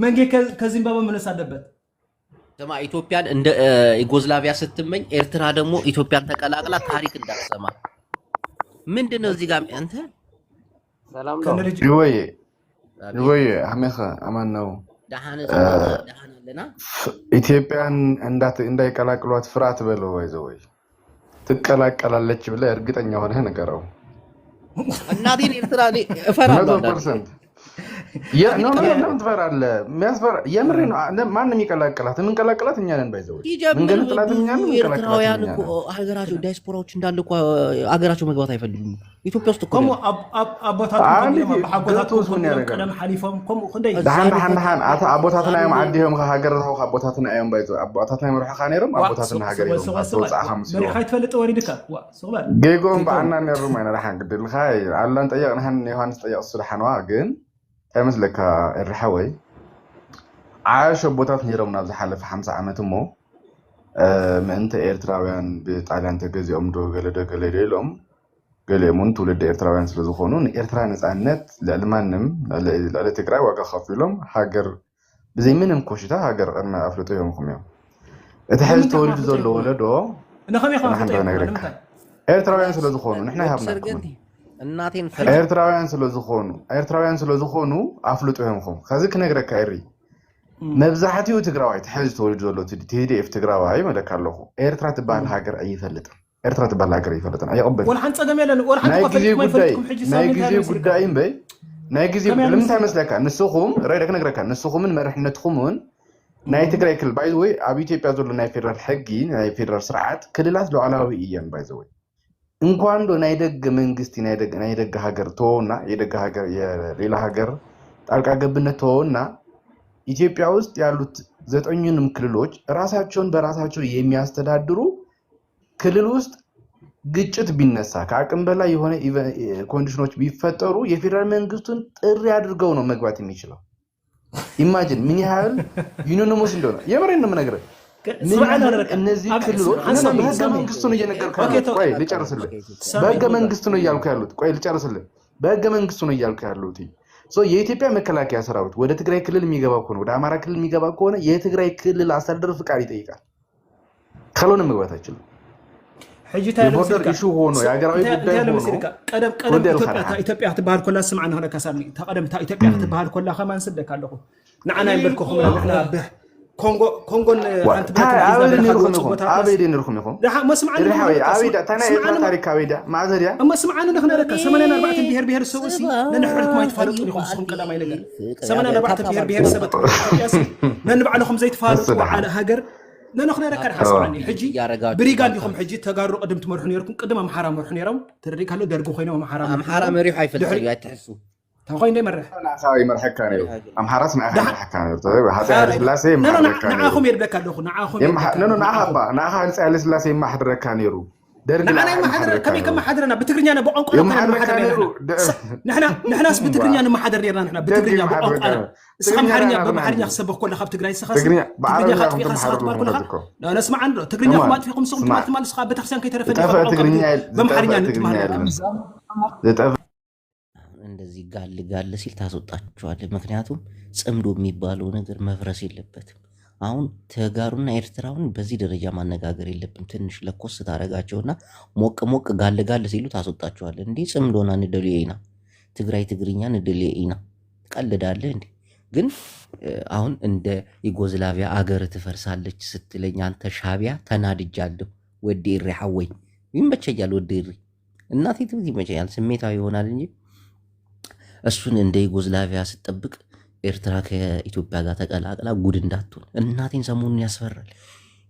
መንጌ ከዚምባብዌ መለስ አለበት ተማ ኢትዮጵያን እንደ ዩጎዝላቪያ ስትመኝ ኤርትራ ደግሞ ኢትዮጵያን ተቀላቅላ ታሪክ እንዳትሰማ ምንድነው እዚህ ጋር አንተ ሰላም ነው ወይ አመኸ አማን ነው ደሃነለና ኢትዮጵያን እንዳይቀላቅሏት ፍርሃት በለው ወይ ትቀላቀላለች ብለ እርግጠኛ ሆነህ ነገረው እናቴን ኤርትራ እፈራለሁ 100% ነው ትፈራለህ የሚያስፈራ የምሬ ነው ማንንም ይቀላቀላት የምንቀላቀላት እኛ ነን ባይዘው ምን ገለጥላት እኛ ነን ኤርትራውያን እኮ ሀገራቸው ዳያስፖራዎች እንዳለ እኮ ሀገራቸው መግባት አይፈልጉም ኢትዮጵያ ውስጥ እኮ ደሃን አቦታትና እዮም ዓዲዮም ሀገራቸው አቦታትና እዮም ባይዘው አቦታትና ይመርሑካ ነይሮም አቦታትና ሀገር እዮም አስተውጻእ ሐምስ ይትፈልጥ ወሪድካ ጌጎም ባዕና ነሩም አይና ደሃን ግድልካ አላን ጠየቅናህን ዮሐንስ ጠየቅ ስለሐነዋ ግን አይመስለካ الرحوي عاش ቦታት ነይሮም ናብ ዝሓለፈ 50 ዓመት እሞ ምንተ ኤርትራውያን በጣሊያን ተገዚኦም ዶ ገለ ኢሎም ገለሙን ትውልድ ኤርትራውያን ስለዝኾኑ ኤርትራ ነፃነት ለማንም ለትግራይ ዋጋ ከፍሎም ሀገር በዘይ ምንም ኮሽታ ሀገር ቀድማ አፍልጦ ይምኩም እቲ ሕዝ ተወሊዱ ዘሎ ወለዶ ነኸመይ ከፍቶ ኤርትራውያን ስለዝኾኑ ንሕና ይሃብናኩም እናቴን ኤርትራውያን ስለዝኾኑ አፍልጦ ይምኩም ከዚ ክነግረካ ይሪ መብዛሕትኡ ትግራዋይ ትሕዝ ተወሊዱ ዘሎ TDF ትግራዋይ መለካ ኣለኹ ኤርትራ ትባል ሀገር አይፈልጥም ኤርትራ ትባል ሀገር አይፈልጥም አይቀበል ወላ ሓንፀገም የለን ወላ ሓንፀ ጉዳይም በይ ናይ ጊዜ ለምንታይ መስለካ ንስኹም ረይደክ ነግረካ ንስኹምን መርሕነትኹምን ናይ ትግራይ ክልል ባይ ዘ ወይ ኣብ ኢትዮጵያ ዘሎ ናይ ፌደራል ሕጊ ናይ ፌደራል ስርዓት ክልላት ሉዓላዊ እየን ባይ ዘ ወይ እንኳን ዶ ናይደግ መንግስት ናይደግ ሀገር ተወውና የደግ ሀገር የሌላ ሀገር ጣልቃ ገብነት ተወውና ኢትዮጵያ ውስጥ ያሉት 9ኙንም ክልሎች ራሳቸውን በራሳቸው የሚያስተዳድሩ ክልል ውስጥ ግጭት ቢነሳ ከአቅም በላይ የሆነ ኮንዲሽኖች ቢፈጠሩ የፌደራል መንግስቱን ጥሪ አድርገው ነው መግባት የሚችለው። ኢማጂን ምን ያህል ዩኒኖሞስ እንደሆነ የምሬን ነው የምነግርህ። እነዚህ ክልሎች በህገ መንግስቱ ነው እየነገርኩህ። ቆይ ልጨርስልህ። በህገ መንግስቱ ነው እያልኩ ያሉት። ቆይ ልጨርስልህ። በህገ መንግስቱ ነው እያልኩ ያሉት። የኢትዮጵያ መከላከያ ሰራዊት ወደ ትግራይ ክልል የሚገባ ከሆነ ወደ አማራ ክልል የሚገባ ከሆነ የትግራይ ክልል አስተዳደር ፍቃድ ይጠይቃል። ካልሆነ መግባት አይችልም። የቦርደር ኢሹ ሆኖ የሀገራዊ ጉዳይ ሆኖ ኢትዮጵያ ትበሃል ኮላ ስምዓና ሆነ ካሳኒ ተቀደምታ ኢትዮጵያ ትበሃል ኮላ ከማን ስደክ ኣለኹ ንዓና ይበልኩኹም ንሕና ኮንጎን ሓንቲ ኣበይ ነርኩም ኢኹም ታሪክ ኣበይዳ ማዕዘርያ እሞ ስምዓኒ ንኽነረካ 84 ብሄር ብሄረሰብ እሲ ነንሕርኩም ኣይትፋልጡን ኢኹም ንስኹም ቀዳማይ ነገር 84 ብሄር ብሄረሰብ ኢትዮጵያ ነንባዕልኹም ዘይትፋልጡ ሃገር نحن نركز حسباني حجي بريغان يخم حجي تجارو قدم تمرحون يركم قدم أم حرام مرحون يرام تدري كله درجو خينا أم حرام أم حرام يريح يفلسوا تحسوا تخوين دايما رح أنا أخوي مرحك كانوا أم حرس مع أخوي كانوا طيب هذا لا سيم نعاهم يربلك كله نعاهم نعاهم لا سيم ما حد ركانيرو أنا ما حدا كم حدرنا بتقرني أنا بقى أنقل نحن ناس بتقرني أنا ما حدا رينا نحن بتقرني أنا بقى أنقل سخم حرني بمحرني أخسبه كل خاب تقرأي سخس تقرني خات في خسارة بار كل خاب لا نسمع عنه تقرني خمات في قمص ومات مال سخاب بتخسان كي ترفد بمحرني እንደዚህ ጋል ሲል ታስወጣቸዋለህ። ምክንያቱም ጽምዶ የሚባለው ነገር መፍረስ የለበትም። አሁን ተጋሩና ኤርትራውን በዚህ ደረጃ ማነጋገር የለብም። ትንሽ ለኮስ ታረጋቸውና ሞቅ ጋል ሲሉ ታስወጣቸዋለህ። እንዴ ጽምዶና እንደለየና ትግራይ ትግርኛ እንደለየና ቀልዳለህ እንዴ? ግን አሁን እንደ ዩጎዝላቪያ አገር ትፈርሳለች ስትለኝ አንተ ሻቢያ ተናድጃለሁ። ወዴሪ ሐወይ ይመቸኛል። ወዴሪ እናቴ ትምት ይመቸኛል። ስሜታዊ ይሆናል እንጂ እሱን እንደ ዩጎዝላቪያ ስትጠብቅ ኤርትራ ከኢትዮጵያ ጋር ተቀላቅላ ጉድ እንዳትሆን እናቴን ሰሞኑን ያስፈራል።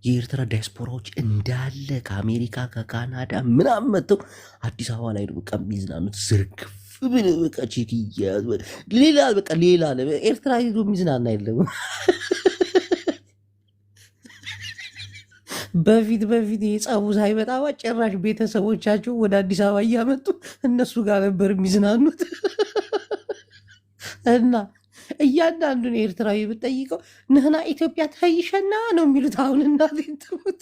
የኤርትራ ዲያስፖራዎች እንዳለ ከአሜሪካ ከካናዳ ምናምን መጥተው አዲስ አበባ ላይ በቃ የሚዝናኑት ዝርግፍ ብለው በቃ ቼክ እያያዙ ሌላ ኤርትራ ሄዶ የሚዝናና የለም። በፊት የጸቡ ሳይመጣ ጭራሽ ቤተሰቦቻቸው ወደ አዲስ አበባ እያመጡ እነሱ ጋር ነበር የሚዝናኑት እና እያንዳንዱን ኤርትራዊ ብትጠይቀው ንህና ኢትዮጵያ ተይሸና ነው የሚሉት። አሁን እናቴ ትሙት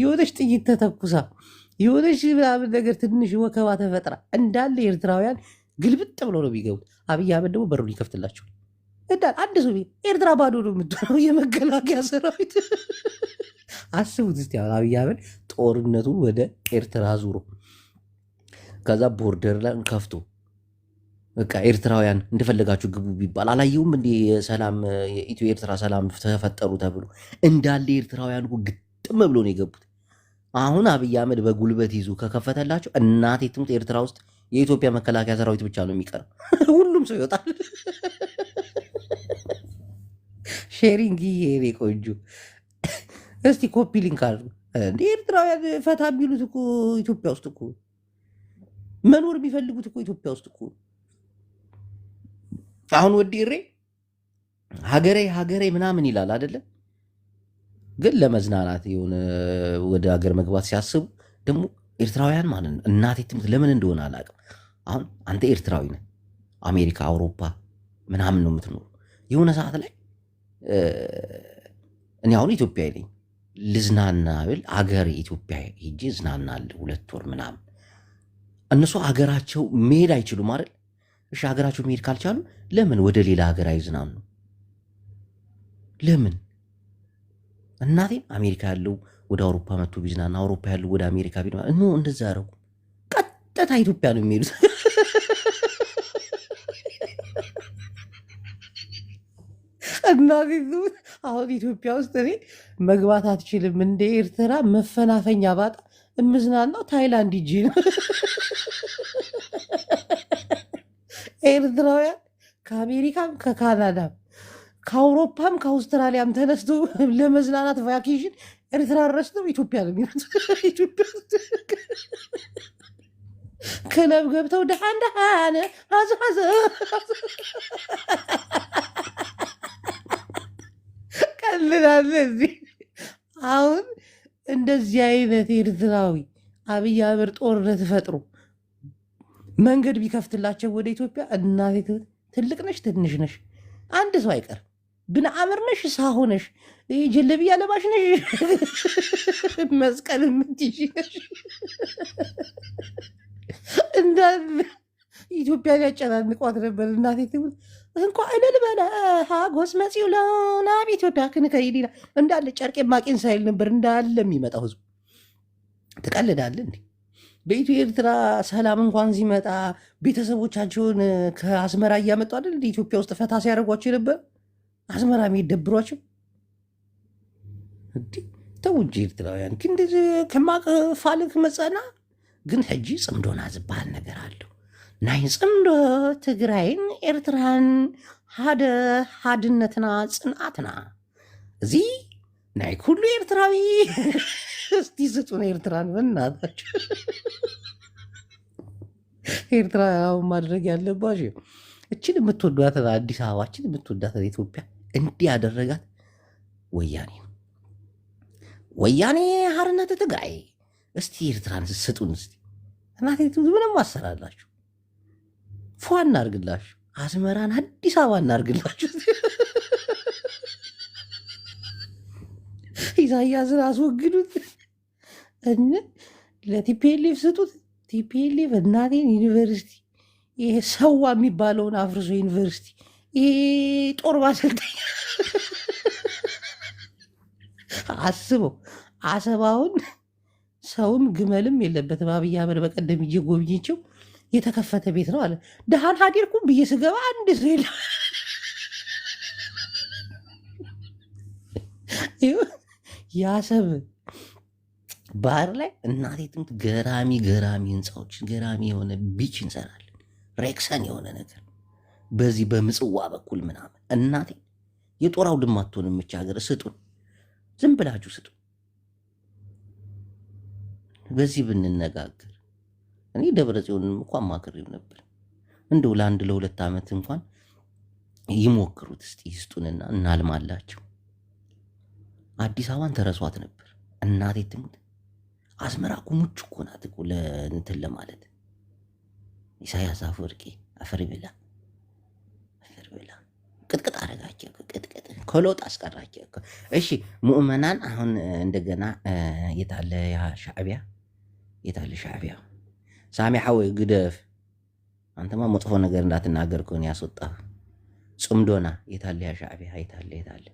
የሆነች ጥይት ተተኩሳ የሆነች ምናምን ነገር ትንሽ ወከባ ተፈጥራ እንዳለ ኤርትራውያን ግልብጥ ብሎ ነው የሚገቡት። አብይ አህመድ ደግሞ በሩን ይከፍትላቸዋል። እንዳል አንድ ሰው ኤርትራ ባዶ ነው የምትሆነው የመከላከያ ሰራዊት። አስቡት እስቲ አብይ አህመድ ጦርነቱን ወደ ኤርትራ ዙሮ ከዛ ቦርደር ላይ ከፍቶ በቃ ኤርትራውያን እንደፈለጋችሁ ግቡ ቢባል አላየውም እንዴ? ሰላም የኢትዮ ኤርትራ ሰላም ተፈጠሩ ተብሎ እንዳለ ኤርትራውያን ግጥም ብሎ ነው የገቡት። አሁን አብይ አህመድ በጉልበት ይዞ ከከፈተላቸው እናቴ ትሙት ኤርትራ ውስጥ የኢትዮጵያ መከላከያ ሰራዊት ብቻ ነው የሚቀረው። ሁሉም ሰው ይወጣል። ሼሪንግ ይሄ ቆንጆ። እስቲ ኮፒ ሊንክ አድርጉ። እንደ ኤርትራውያን ፈታ የሚሉት እኮ ኢትዮጵያ ውስጥ እኮ መኖር የሚፈልጉት እኮ ኢትዮጵያ ውስጥ እኮ አሁን ወዲሬ ሀገሬ ምናምን ይላል አይደለም። ግን ለመዝናናት የሆነ ወደ ሀገር መግባት ሲያስቡ ደግሞ ኤርትራውያን ማለት ነው እናቴ ትምህርት ለምን እንደሆነ አላውቅም። አሁን አንተ ኤርትራዊ ነህ፣ አሜሪካ አውሮፓ ምናምን ነው የምትኖሩ። የሆነ ሰዓት ላይ እኔ አሁን ኢትዮጵያ ነኝ ልዝናና ብል አገሬ ኢትዮጵያ ሄጄ ዝናናለሁ 2 ወር ምናምን። እነሱ ሀገራቸው መሄድ አይችሉም አይደል? እሺ ሀገራቸው መሄድ ካልቻሉ ለምን ወደ ሌላ ሀገር አይዝናኑ? ለምን? እናቴን አሜሪካ ያለው ወደ አውሮፓ መጥቶ ቢዝናና፣ አውሮፓ ያለው ወደ አሜሪካ ቢዝናና ነው። እንደዛ ያደረጉ ቀጥታ ኢትዮጵያ ነው የሚሄዱት። እናቴ አሁን ኢትዮጵያ ውስጥ እኔ መግባት አትችልም እንደ ኤርትራ መፈናፈኛ ባጣ እምዝናናው ታይላንድ ሂጄ ነው። ኤርትራውያን ከአሜሪካም ከካናዳም ከአውሮፓም ከአውስትራሊያም ተነስቶ ለመዝናናት ቫኬሽን ኤርትራ ረስተው ኢትዮጵያ ነው የሚሉት። ኢትዮጵያ ክለብ ገብተው ደሃን ሀዘ ቀልላለ እዚህ አሁን እንደዚህ አይነት ኤርትራዊ አብይ አህመድ ጦርነት ፈጥሮ መንገድ ቢከፍትላቸው ወደ ኢትዮጵያ እናቴ ትልቅ ነሽ ትንሽ ነሽ አንድ ሰው አይቀርም። ብንአምር ነሽ ሳሆ ነሽ ጀለብያ ለባሽ ነሽ መስቀል የምትይዥ ነሽ እንዳለ ኢትዮጵያን ያጨናንቋት ነበር። እናቴ ትብል እንኳ እልል በለ ሀጎስ መጺው ለናብ ኢትዮጵያ ክንከይድ ይላል እንዳለ ጨርቄ ማቄን ሳይል ነበር እንዳለ የሚመጣው ህዝቡ። ትቀልዳለህ እንዴ? በኢትዮ ኤርትራ ሰላም እንኳን ሲመጣ ቤተሰቦቻቸውን ከአስመራ እያመጡ አይደል ኢትዮጵያ ውስጥ ፈታ ሲያደርጓቸው ነበር። አስመራ የሚደብሯቸው ተው እንጂ ኤርትራውያን ግን እንደዚህ ከማቅ ፋልክ መፀና ግን ሕጂ ፅምዶና ዝበሃል ነገር አለው። ናይ ፅምዶ ትግራይን ኤርትራን ሓደ ሓድነትና ፅንዓትና እዚ ናይ ኩሉ ኤርትራዊ እስቲ ስጡን ኤርትራን በናታችሁ። ኤርትራ ማድረግ ያለባችሁ እችን የምትወዷትን አዲስ አበባችን የምትወዳትን ኢትዮጵያ እንዲህ ያደረጋት ወያኔ ወያኔ ሓርነት ትግራይ። እስቲ ኤርትራን ስጡን እስቲ እናቴ ምንም አሰራላችሁ ፏ እናርግላችሁ። አስመራን አዲስ አበባ እናርግላችሁ። ኢሳያስን አስወግዱት፣ ለቲፒኤልኤፍ ስጡት። ቲፒኤልኤፍ እናቴን ዩኒቨርሲቲ ይሄ ሰዋ የሚባለውን አፍርሶ ዩኒቨርሲቲ ይሄ ጦር ማሰልጠኛ አስበው። አሰባውን ሰውም ግመልም የለበትም። አብይ አህመድ በቀደም ሂጄ ጎብኝቼው የተከፈተ ቤት ነው አለ። ደሃን ሀዲርኩም ብዬ ስገባ አንድ ሰው የለም። የአሰብ ባህር ላይ እናቴ ትምህርት ገራሚ ገራሚ ህንፃዎች ገራሚ የሆነ ቢች እንሰራለን። ሬክሰን የሆነ ነገር በዚህ በምጽዋ በኩል ምናምን እናቴ የጦር አውድማ አትሆንም። ምች ሀገር ስጡን፣ ዝም ብላችሁ ስጡን። በዚህ ብንነጋገር እኔ ደብረ ጽዮንም እኮ አማክሬው ነበር። እንደው ለአንድ ለሁለት ዓመት እንኳን ይሞክሩት እስቲ ይስጡንና እናልማላቸው። አዲስ አበባን ተረሷት ነበር እናቴ ትሙት። አስመራ እኮ ሙጭ እኮ ናት እኮ ለእንትን ለማለት። ኢሳያስ አፈወርቂ አፈር ብላ ቅጥቅጥ አረጋቸው፣ ቅጥቅጥ ከሎጥ አስቀራቸው። እሺ ሙእመናን አሁን እንደገና የታለ ያ ሻዕቢያ? የታለ ሻዕቢያ? ሳሚሓ ወይ ግደፍ አንተማ መጥፎ ነገር እንዳትናገር ከሆነ ያስወጣህ ጽምዶና። የታለ ያ ሻዕቢያ? የታለ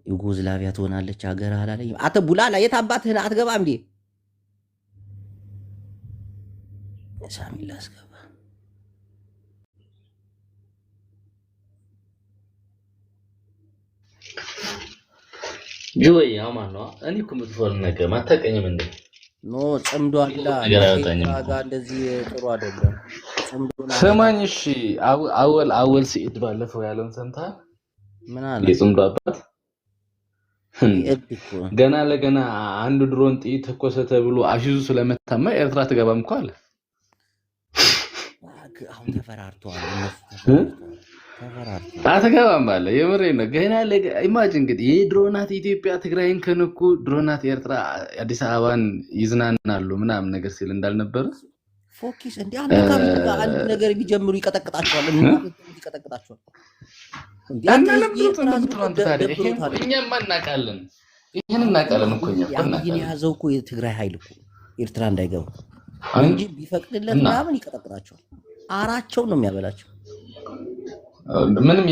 ዩጎዝላቪያ ትሆናለች ሀገር አላለኝ። አተ ቡላላ የት አባትህን አትገባም እንዴ? ሳሚላ አስገባ ጆይ አማን ነው። እኔ እኮ የምትፈር ነገር ማታቀኝም እንዴ? ኖ ጽምዶ አላ ጋር እንደዚህ ጥሩ አይደለም። ሰማኝ። እሺ አወል ሲኢድ ባለፈው ያለውን ሰምተሃል? ምን አለ? የጽምዶ አባት ገና ለገና አንዱ ድሮን ጥይት ተኮሰ ተብሎ አሽዙ ስለመታማ ኤርትራ ትገባም እኮ አለ። አሁን ተፈራርተዋል። አትገባም አለ። የምሬን ነው። ገና ኢማጂን እንግዲህ የድሮናት ኢትዮጵያ ትግራይን ከነኩ ድሮናት ኤርትራ አዲስ አበባን ይዝናናሉ ምናምን ነገር ሲል እንዳልነበረ ፎኪስ እንዴ አንድ ነገር ቢጀምሩ ይቀጠቅጣቸዋል። ይቀጠቅጣቸዋል። እኛም እናውቃለን። ይህን እናውቃለን እኮ እኛ የያዘው እኮ የትግራይ ኃይል እኮ ኤርትራ እንዳይገቡ እንጂ ቢፈቅድለት ምናምን ይቀጠቅጣቸዋል። አራቸው ነው የሚያበላቸው። ምንም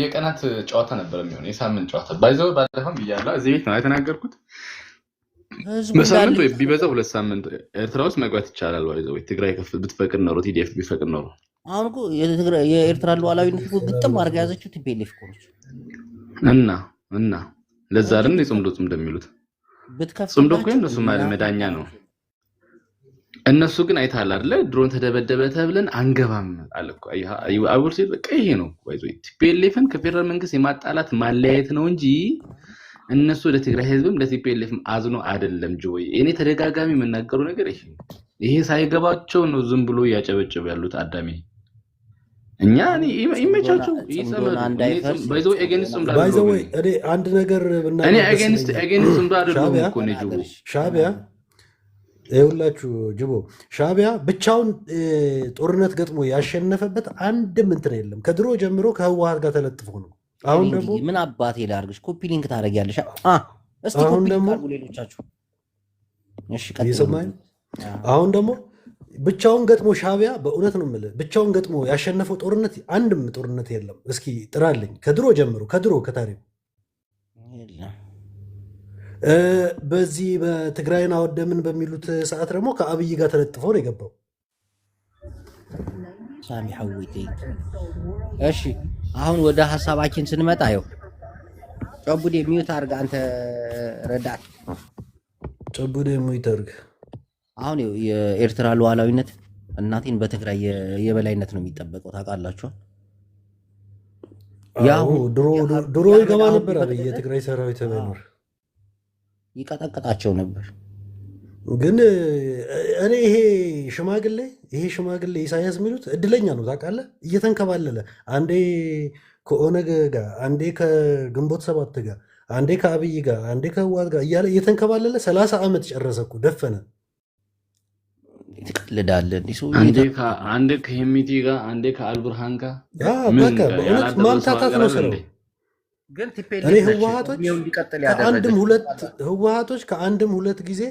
የቀናት ጨዋታ ነበር የሚሆነው፣ የሳምንት ጨዋታ ባይዘው ባለፈው ብያለሁ። እዚህ ቤት ነው የተናገርኩት። በሳምንት ወይ ቢበዛ 2 ሳምንት ኤርትራ ውስጥ መግባት ይቻላል። ባይዘው ትግራይ ብትፈቅድ ኖሮ ቲዲኤፍ ቢፈቅድ ኖሮ አሁን እኮ የኤርትራ ሉዓላዊነት እኮ ግጥም አድርጋ ያዘችው ቲፒኤልኤፍ እኮ ነች። እና ለዛ አይደል ጽምዶ እንደሚሉት ጽምዶ እኮ እንደሱ ማለት መዳኛ ነው። እነሱ ግን አይተሃል አይደለ? ድሮን ተደበደበ ተብለን አንገባም አለ እኮ። አቡር ሲል በቃ ይሄ ነው ወይዞ ቲፒኤልኤፍን ከፌደራል መንግስት የማጣላት ማለያየት ነው እንጂ እነሱ ለትግራይ ህዝብም ለቲፒኤልኤፍም አዝኖ አይደለም። ጆይ እኔ ተደጋጋሚ የምናገሩ ነገር ይሄ ሳይገባቸው ነው ዝም ብሎ ያጨበጨቡ ያሉት አዳሚ። እኛ ይመቻቸው ይሰማሉ ባይዘው ኤገንስት ባይዘው እኔ አንድ ነገር ብናገር እኔ ኤገንስት እንዳደረጉ እኮ ነው ጆ ሻዕቢያ ይኸውላችሁ ጅቦ ሻዕቢያ ብቻውን ጦርነት ገጥሞ ያሸነፈበት አንድም እንትን የለም። ከድሮ ጀምሮ ከህወሓት ጋር ተለጥፎ ነው። አሁን ደግሞ ምን አባቴ ላድርግሽ? ኮፒ ሊንክ ታደርጊያለሽ። እስቲ አሁን ኮፒ ደግሞ ሊንክ ሌሎቻችሁ። እሺ ቀጥሉ። እየሰማኸኝ? አሁን ደግሞ ብቻውን ገጥሞ ሻዕቢያ በእውነት ነው የምልህ ብቻውን ገጥሞ ያሸነፈው ጦርነት አንድም ጦርነት የለም። እስኪ ጥራልኝ ከድሮ ጀምሮ ከታሪኩ በዚህ በትግራይን አወደምን በሚሉት ሰዓት ደግሞ ከአብይ ጋር ተለጥፎ ነው የገባው። ሳሚ ሐዊቴ እሺ አሁን ወደ ሐሳባችን ስንመጣ ይኸው ጨቡዴ ሚዩት አድርግ አንተ ረዳት ጨቡዴ ሚዩት አድርግ። አሁን የኤርትራ ሉዓላዊነት እናቴን በትግራይ የበላይነት ነው የሚጠበቀው ታውቃላችሁ። ያው ድሮ ይገባ ነበር አብይ የትግራይ ሰራዊት ባይኖር ይቀጠቅጣቸው ነበር። ግን እኔ ይሄ ሽማግሌ ኢሳያስ የሚሉት እድለኛ ነው ታውቃለህ። እየተንከባለለ አንዴ ከኦነግ ጋር፣ አንዴ ከግንቦት ሰባት ጋር፣ አንዴ ከአብይ ጋር፣ አንዴ ከህወሓት ጋር እያለ እየተንከባለለ 30 ዓመት ጨረሰ እኮ ደፈነ። ትቀልዳለህ እንዲህ ሰው አንዴ ከሄሚቲ ጋር፣ አንዴ ከአልቡርሃን ጋር በቃ በእውነት ማምታታት ነው ስራው። ግን እኔ ህወሓቶች ከአንድም ሁለት ጊዜ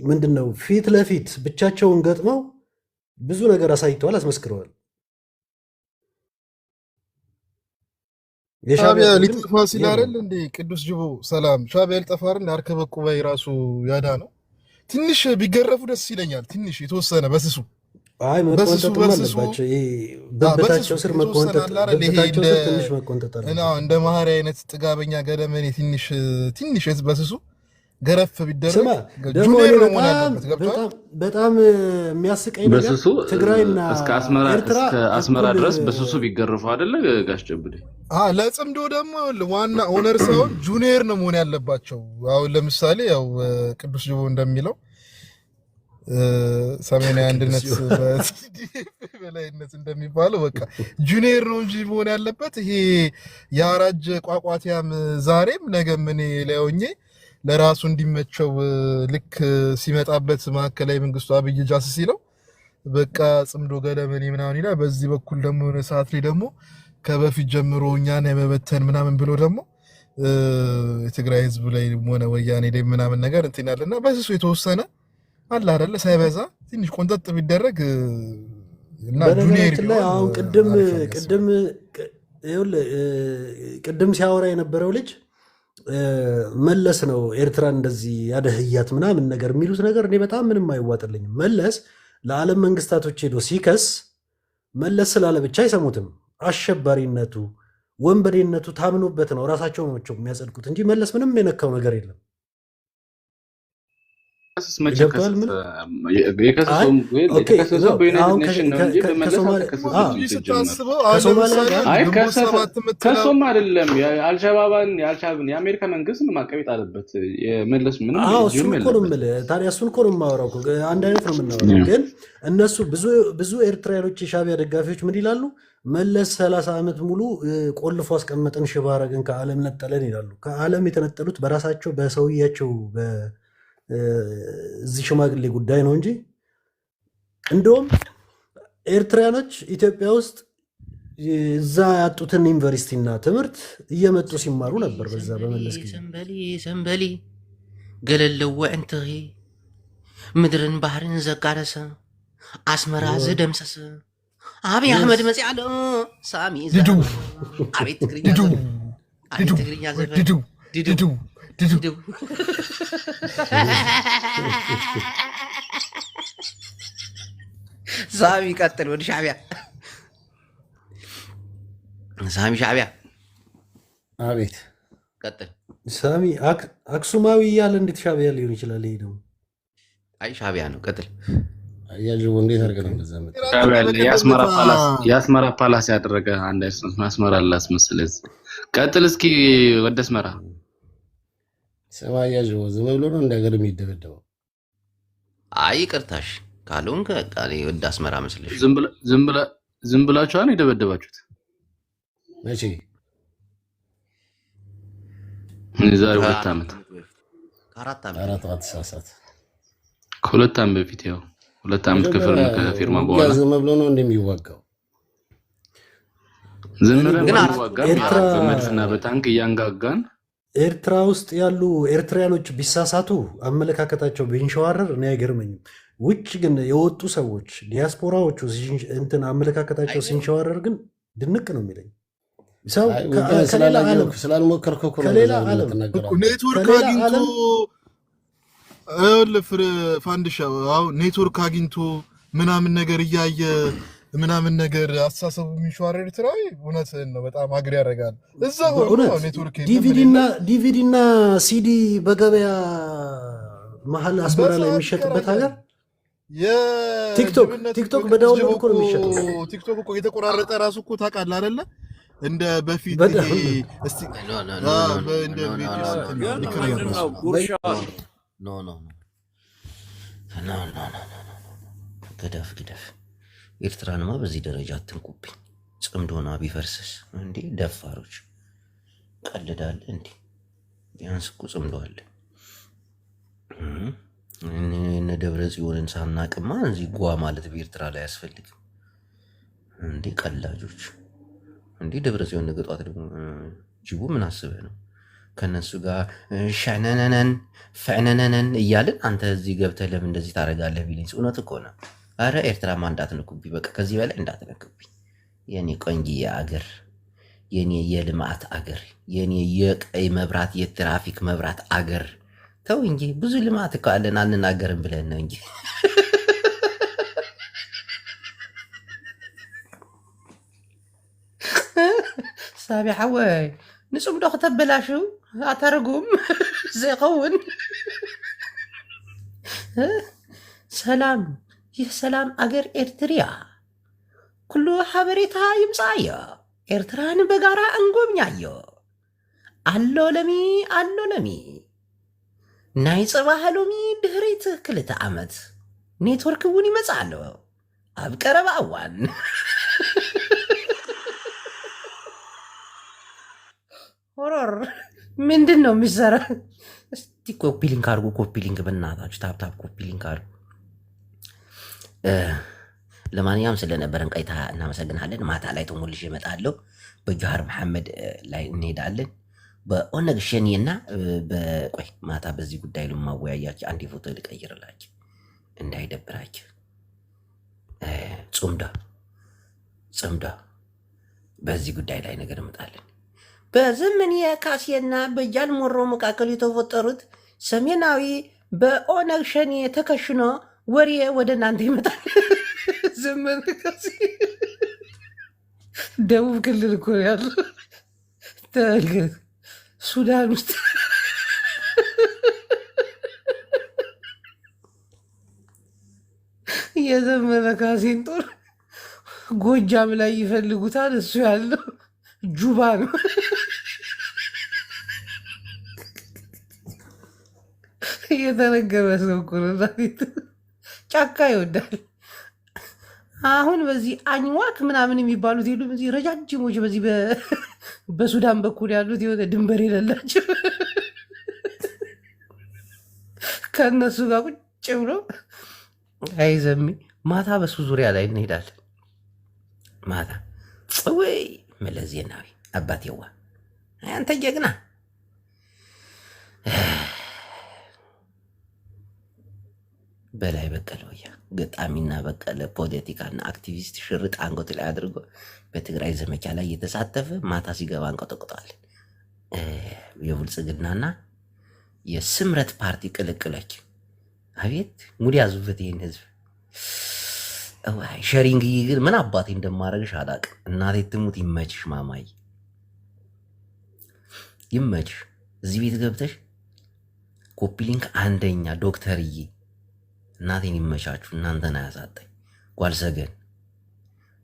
ምንድን ነው ፊት ለፊት ብቻቸውን ገጥመው ብዙ ነገር አሳይተዋል፣ አስመስክረዋል። ሻዕቢያ ሊጠፋ ሲል አይደል እንዴ ቅዱስ ጅቦ ሰላም ሻዕቢያ ሊጠፋ አይደል አርከበ ቁባይ ራሱ ያዳ ነው። ትንሽ ቢገረፉ ደስ ይለኛል። ትንሽ የተወሰነ በስሱ አይ መቆንጠጥም አለባቸው። በበታቸው ስር መቆንጠጥ ትንሽ መቆንጠጥ አለባቸው። እንደ መሀሪ አይነት ጥጋበኛ ገደመኔ ትንሽ በስሱ ገረፍ ቢደረግ በጣም የሚያስቀኝ ነገር ትግራይና እስከ አስመራ ድረስ በስሱ ቢገረፉ አይደለ ጋሽ ጨብዴ። ለጽምዶ ደግሞ ዋና ኦነር ሳይሆን ጁኒየር ነው መሆን ያለባቸው። አሁን ለምሳሌ ያው ቅዱስ ጅቦ እንደሚለው ሰሜናዊ አንድነት በላይነት እንደሚባለው በቃ ጁኒየር ነው እንጂ መሆን ያለበት ይሄ የአራጅ ቋቋቲያም ዛሬም ነገም እኔ ላይሆኜ ለራሱ እንዲመቸው ልክ ሲመጣበት ማዕከላዊ መንግስቱ አብይ ጃስ ሲለው በቃ ጽምዶ ገለመኔ ምናምን ይላል። በዚህ በኩል ደግሞ የሆነ ሰዓት ላይ ደግሞ ከበፊት ጀምሮ እኛን የመበተን ምናምን ብሎ ደግሞ የትግራይ ህዝብ ላይ ሆነ ወያኔ ላይ ምናምን ነገር እንትን ያለና በስሱ የተወሰነ አለ አይደለ ሳይበዛ ትንሽ ቆንጠጥ ቢደረግ እና ጁኒየር ላይ አሁን ቅድም ሲያወራ የነበረው ልጅ መለስ ነው ኤርትራን እንደዚህ ያደህያት ምናምን ነገር የሚሉት ነገር እኔ በጣም ምንም አይዋጥልኝም። መለስ ለዓለም መንግስታቶች ሄዶ ሲከስ መለስ ስላለ ብቻ አይሰሙትም። አሸባሪነቱ ወንበዴነቱ ታምኖበት ነው ራሳቸው ናቸው የሚያጸድቁት እንጂ መለስ ምንም የነካው ነገር የለም። ከሶም አይደለም አልሸባብን የአሜሪካ መንግስት ማቀቤት አለበት። የመለስ ምንም ታዲያ እሱን እኮ ነው የማወራው። አንድ አይነት ነው የምናወራው። ግን እነሱ ብዙ ኤርትራያኖች የሻዕቢያ ደጋፊዎች ምን ይላሉ? መለስ 30 ዓመት ሙሉ ቆልፎ አስቀመጠን፣ ሽባ አረግን፣ ከዓለም ነጠለን ይላሉ። ከዓለም የተነጠሉት በራሳቸው በሰውያቸው እዚህ ሽማግሌ ጉዳይ ነው እንጂ እንደውም ኤርትራያኖች ኢትዮጵያ ውስጥ እዛ ያጡትን ዩኒቨርሲቲና ትምህርት እየመጡ ሲማሩ ነበር። በዛ በመለስ ጊዜ ሰንበሊ ገለለወ እንትኺ ምድርን ባህርን ዘቃረሰ አስመራ ዝደምሰሰ አብይ አህመድ መጽ ያለ ሳሚ ድዱ አቤት ትግርኛ ዘፈን ድዱ ሳሚ ቀጥል። ወደ ሻዕቢያ ሳሚ ሻዕቢያ አቤት ቀጥል። ሳሚ አክሱማዊ እያለ እንዴት ሻዕቢያ ሊሆን ይችላል? ይሄ ደግሞ አይ ሻቢያ ነው። ቀጥል። አያጅቦ እንዴት አድርገህ ነው እንደዛ መጣ? የአስመራ ፓላስ ያደረገ አንድ አስመራ ላስመስል። ቀጥል እስኪ ወደ አስመራ። ስማ አያጅቦ ዝም ብሎ ነው እንደ ሀገር የሚደበደበው። አይ ይቅርታሽ ካልሆን ከቃሌ ወደ አስመራ መስለሽ ዝም ብላችሁ ነው የደበደባችሁት? መቼ? ዛሬ 2 ዓመት ከአራት ዓመት ሳሳት ከ2 ዓመት በፊት ያው 2 ዓመት ከፊርማ በኋላ ዝም ብሎ ነው እንደሚዋጋው። ዝም ብለን በመድፍና በታንክ እያንጋጋን ኤርትራ ውስጥ ያሉ ኤርትራያኖች ቢሳሳቱ አመለካከታቸው ቢንሸዋረር እኔ አይገርመኝም። ውጭ ግን የወጡ ሰዎች ዲያስፖራዎቹ እንትን አመለካከታቸው ሲንሸዋረር ግን ድንቅ ነው የሚለኝ። ሰው ስላልሞከርከው ከሌላ ዓለም ኔትወርክ አግኝቶ ፋንድሻ ኔትወርክ አግኝቶ ምናምን ነገር እያየ ምናምን ነገር አስተሳሰቡ የሚሸዋረር ኤርትራዊ እውነትህን ነው። በጣም አግሪ ያደርጋል። እዛ ሆኖ ኔትወርክ ዲቪዲ እና ሲዲ በገበያ መሀል አስመራ ላይ የሚሸጥበት ሀገር ቲክቶክ በዳውንሎድ እኮ ነው የሚሸጠው። ቲክቶክ እኮ የተቆራረጠ ራሱ እኮ ታውቃለህ አይደለ? እንደ በፊት ግደፍ ኤርትራንማ በዚህ ደረጃ አትንኩብኝ። ጽምዶና ቢፈርስስ እንዴ? ደፋሮች ቀልዳለ እንዴ? ቢያንስ እኮ ጽምዶአለ። እነ ደብረ ጽዮንን ሳናቅማ እዚህ ጓ ማለት በኤርትራ ላይ አያስፈልግም እንዴ? ቀላጆች እንዴ! ደብረ ጽዮን ነገ ጧት ደግሞ ጅቡ ምን አስበህ ነው ከነሱ ጋር ፈዕነነን እያልን አንተ እዚህ ገብተህ ለምን እንደዚህ ታደርጋለህ ቢለኝ እውነት እኮ ነው። አረ ኤርትራማ እንዳትነኩብኝ፣ በቃ ከዚህ በላይ እንዳትነኩብኝ። የኔ ቆንጂዬ አገር፣ የኔ የልማት አገር፣ የኔ የቀይ መብራት የትራፊክ መብራት አገር። ተው እንጂ ብዙ ልማት እኮ አለን አንናገርም ብለን ነው እንጂ። ሳቢያ ወይ ንጹም ዶ ከተበላሽው አታርጉም ዘይኸውን ሰላም የሰላም አገር ኤርትሪያ ኩሉ ሓበሬታ ይምፃዮ ኤርትራን በጋራ እንጎብኛዮ። አሎ ለሚ ናይ ፀባህ ሎሚ ድሕሪት 2 ዓመት ኔትወርክ እውን ይመፃ ኣሎ ኣብ ቀረባ እዋን። ሆሮር ምንድን ነው የሚሰራ? እስቲ ኮፒ ሊንክ አድርጉ። ኮፒ ሊንክ በእናታችሁ ታፕታፕ ኮፒ ሊንክ አድርጉ። ለማንኛውም ስለነበረን ቆይታ እናመሰግናለን። ማታ ላይ ተሞልሼ እመጣለሁ። በጃዋር መሐመድ ላይ እንሄዳለን። በኦነግ ሸኔና በቆይ ማታ በዚህ ጉዳይ ልማወያያችሁ። አንድ ፎቶ ልቀይርላችሁ እንዳይደብራችሁ። ጽምዳ በዚህ ጉዳይ ላይ ነገር እንመጣለን። በዘመን የካሴና በጃል ሞሮ መካከል የተፈጠሩት ሰሜናዊ በኦነግ ሸኔ ተከሽኖ ወሬ ወደ እናንተ ይመጣል። ዘመን ካሴ ደቡብ ክልል እኮ ያለው ተመልከት፣ ሱዳን ውስጥ የዘመነ ካሴን ጦር ጎጃም ላይ ይፈልጉታል። እሱ ያለው ጁባ ነው። እየተነገረ ሰው እኮ ነው። ጫካ ይወዳል። አሁን በዚህ አኝዋክ ምናምን የሚባሉት የሉም እዚህ ረጃጅሞች በዚህ በሱዳን በኩል ያሉት የሆነ ድንበር የሌላቸው ከእነሱ ጋር ቁጭ ብሎ አይዘሚ ማታ በሱ ዙሪያ ላይ እንሄዳለን። ማታ ወይ መለስ ዜናዊ አባቴዋ አንተ ጀግና በላይ በቀለ ወያ ገጣሚና በቀለ ፖለቲካና አክቲቪስት ሽርጥ አንገቱ ላይ አድርጎ በትግራይ ዘመቻ ላይ እየተሳተፈ ማታ ሲገባ እንቆጠቆጠዋለን። የብልጽግናና የስምረት ፓርቲ ቅልቅሎች አቤት ሙድ ያዙበት ይህን ህዝብ። ሸሪንግ ግን ምን አባቴ እንደማደርግሽ አላቅም። እናቴ ትሙት ይመችሽ፣ ማማይ ይመችሽ። እዚህ ቤት ገብተሽ ኮፒ ሊንክ አንደኛ ዶክተርዬ እናቴን ይመቻችሁ። እናንተን አያሳጣኝ። ጓልሰገን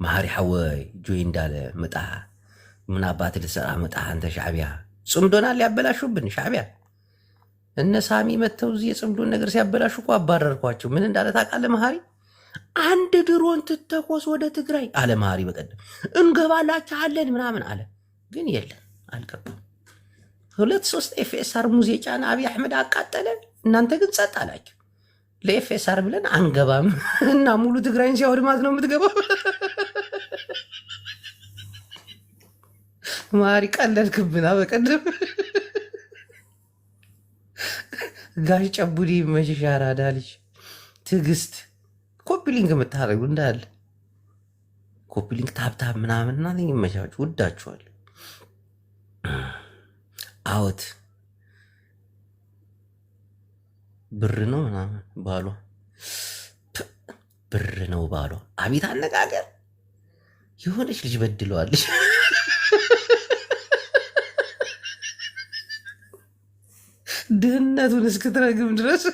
መሃሪ ሓወይ ጆይ እንዳለ ምጣ ምን አባት ልሰራ ምጣ አንተ ሻዕቢያ ጽምዶናል ያበላሹብን ሻዕቢያ። እነ ሳሚ መተው እዚህ የጽምዶን ነገር ሲያበላሹ እኮ አባረርኳቸው። ምን እንዳለ ታውቃለህ መሃሪ? አንድ ድሮን ትተኮስ ወደ ትግራይ አለ መሃሪ። በቀደም እንገባላችኋለን ምናምን አለ፣ ግን የለም አልገባም። 2-3 ኤፍኤስአር ሙዝ የጫነ አብይ አሕመድ አቃጠለ። እናንተ ግን ጸጥ አላችሁ። ለኤፍኤስአር ብለን አንገባም እና ሙሉ ትግራይን ሲያወድማት ነው የምትገባው። ማሪ ቀለልክብና በቀደም ጋሽ ጨቡዲ መሸሻ አራዳ ልጅ ትዕግስት ኮፒሊንግ የምታደርጉ እንዳለ ኮፒሊንግ ታብታብ ምናምን እና ይመቻችሁ። ወዳችኋል። አዎት ብር ነው ምናምን ባሏ ብር ነው ባሏ። አቤት አነጋገር! የሆነች ልጅ በድለዋለች። ድህነቱን እስክትረግም ድረስ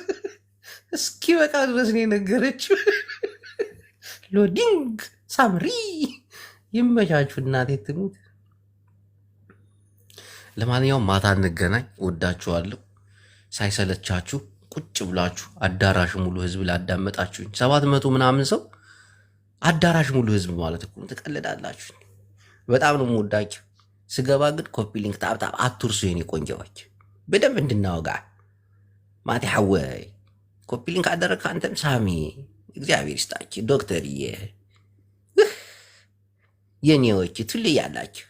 እስኪ በቃ ድረስ ነው የነገረችው። ሎዲንግ ሳምሪ ይመቻችሁ። እናቴ ትሙት። ለማንኛውም ማታ እንገናኝ። ወዳችኋለሁ። ሳይሰለቻችሁ ቁጭ ብላችሁ አዳራሽ ሙሉ ህዝብ ላዳመጣችሁኝ 700 ምናምን ሰው አዳራሽ ሙሉ ህዝብ ማለት እኮ ትቀልዳላችሁ። በጣም ነው የምወዳችሁ። ስገባ ግን ኮፒ ሊንክ ታብታብ አትርሱ የኔ ቆንጆዎች፣ በደንብ እንድናወጋ። ማቲ ሐወይ ኮፒ ሊንክ አደረግክ አንተም ሳሚ፣ እግዚአብሔር ይስጣችሁ። ዶክተርዬ የኔዎች ትልያላችሁ።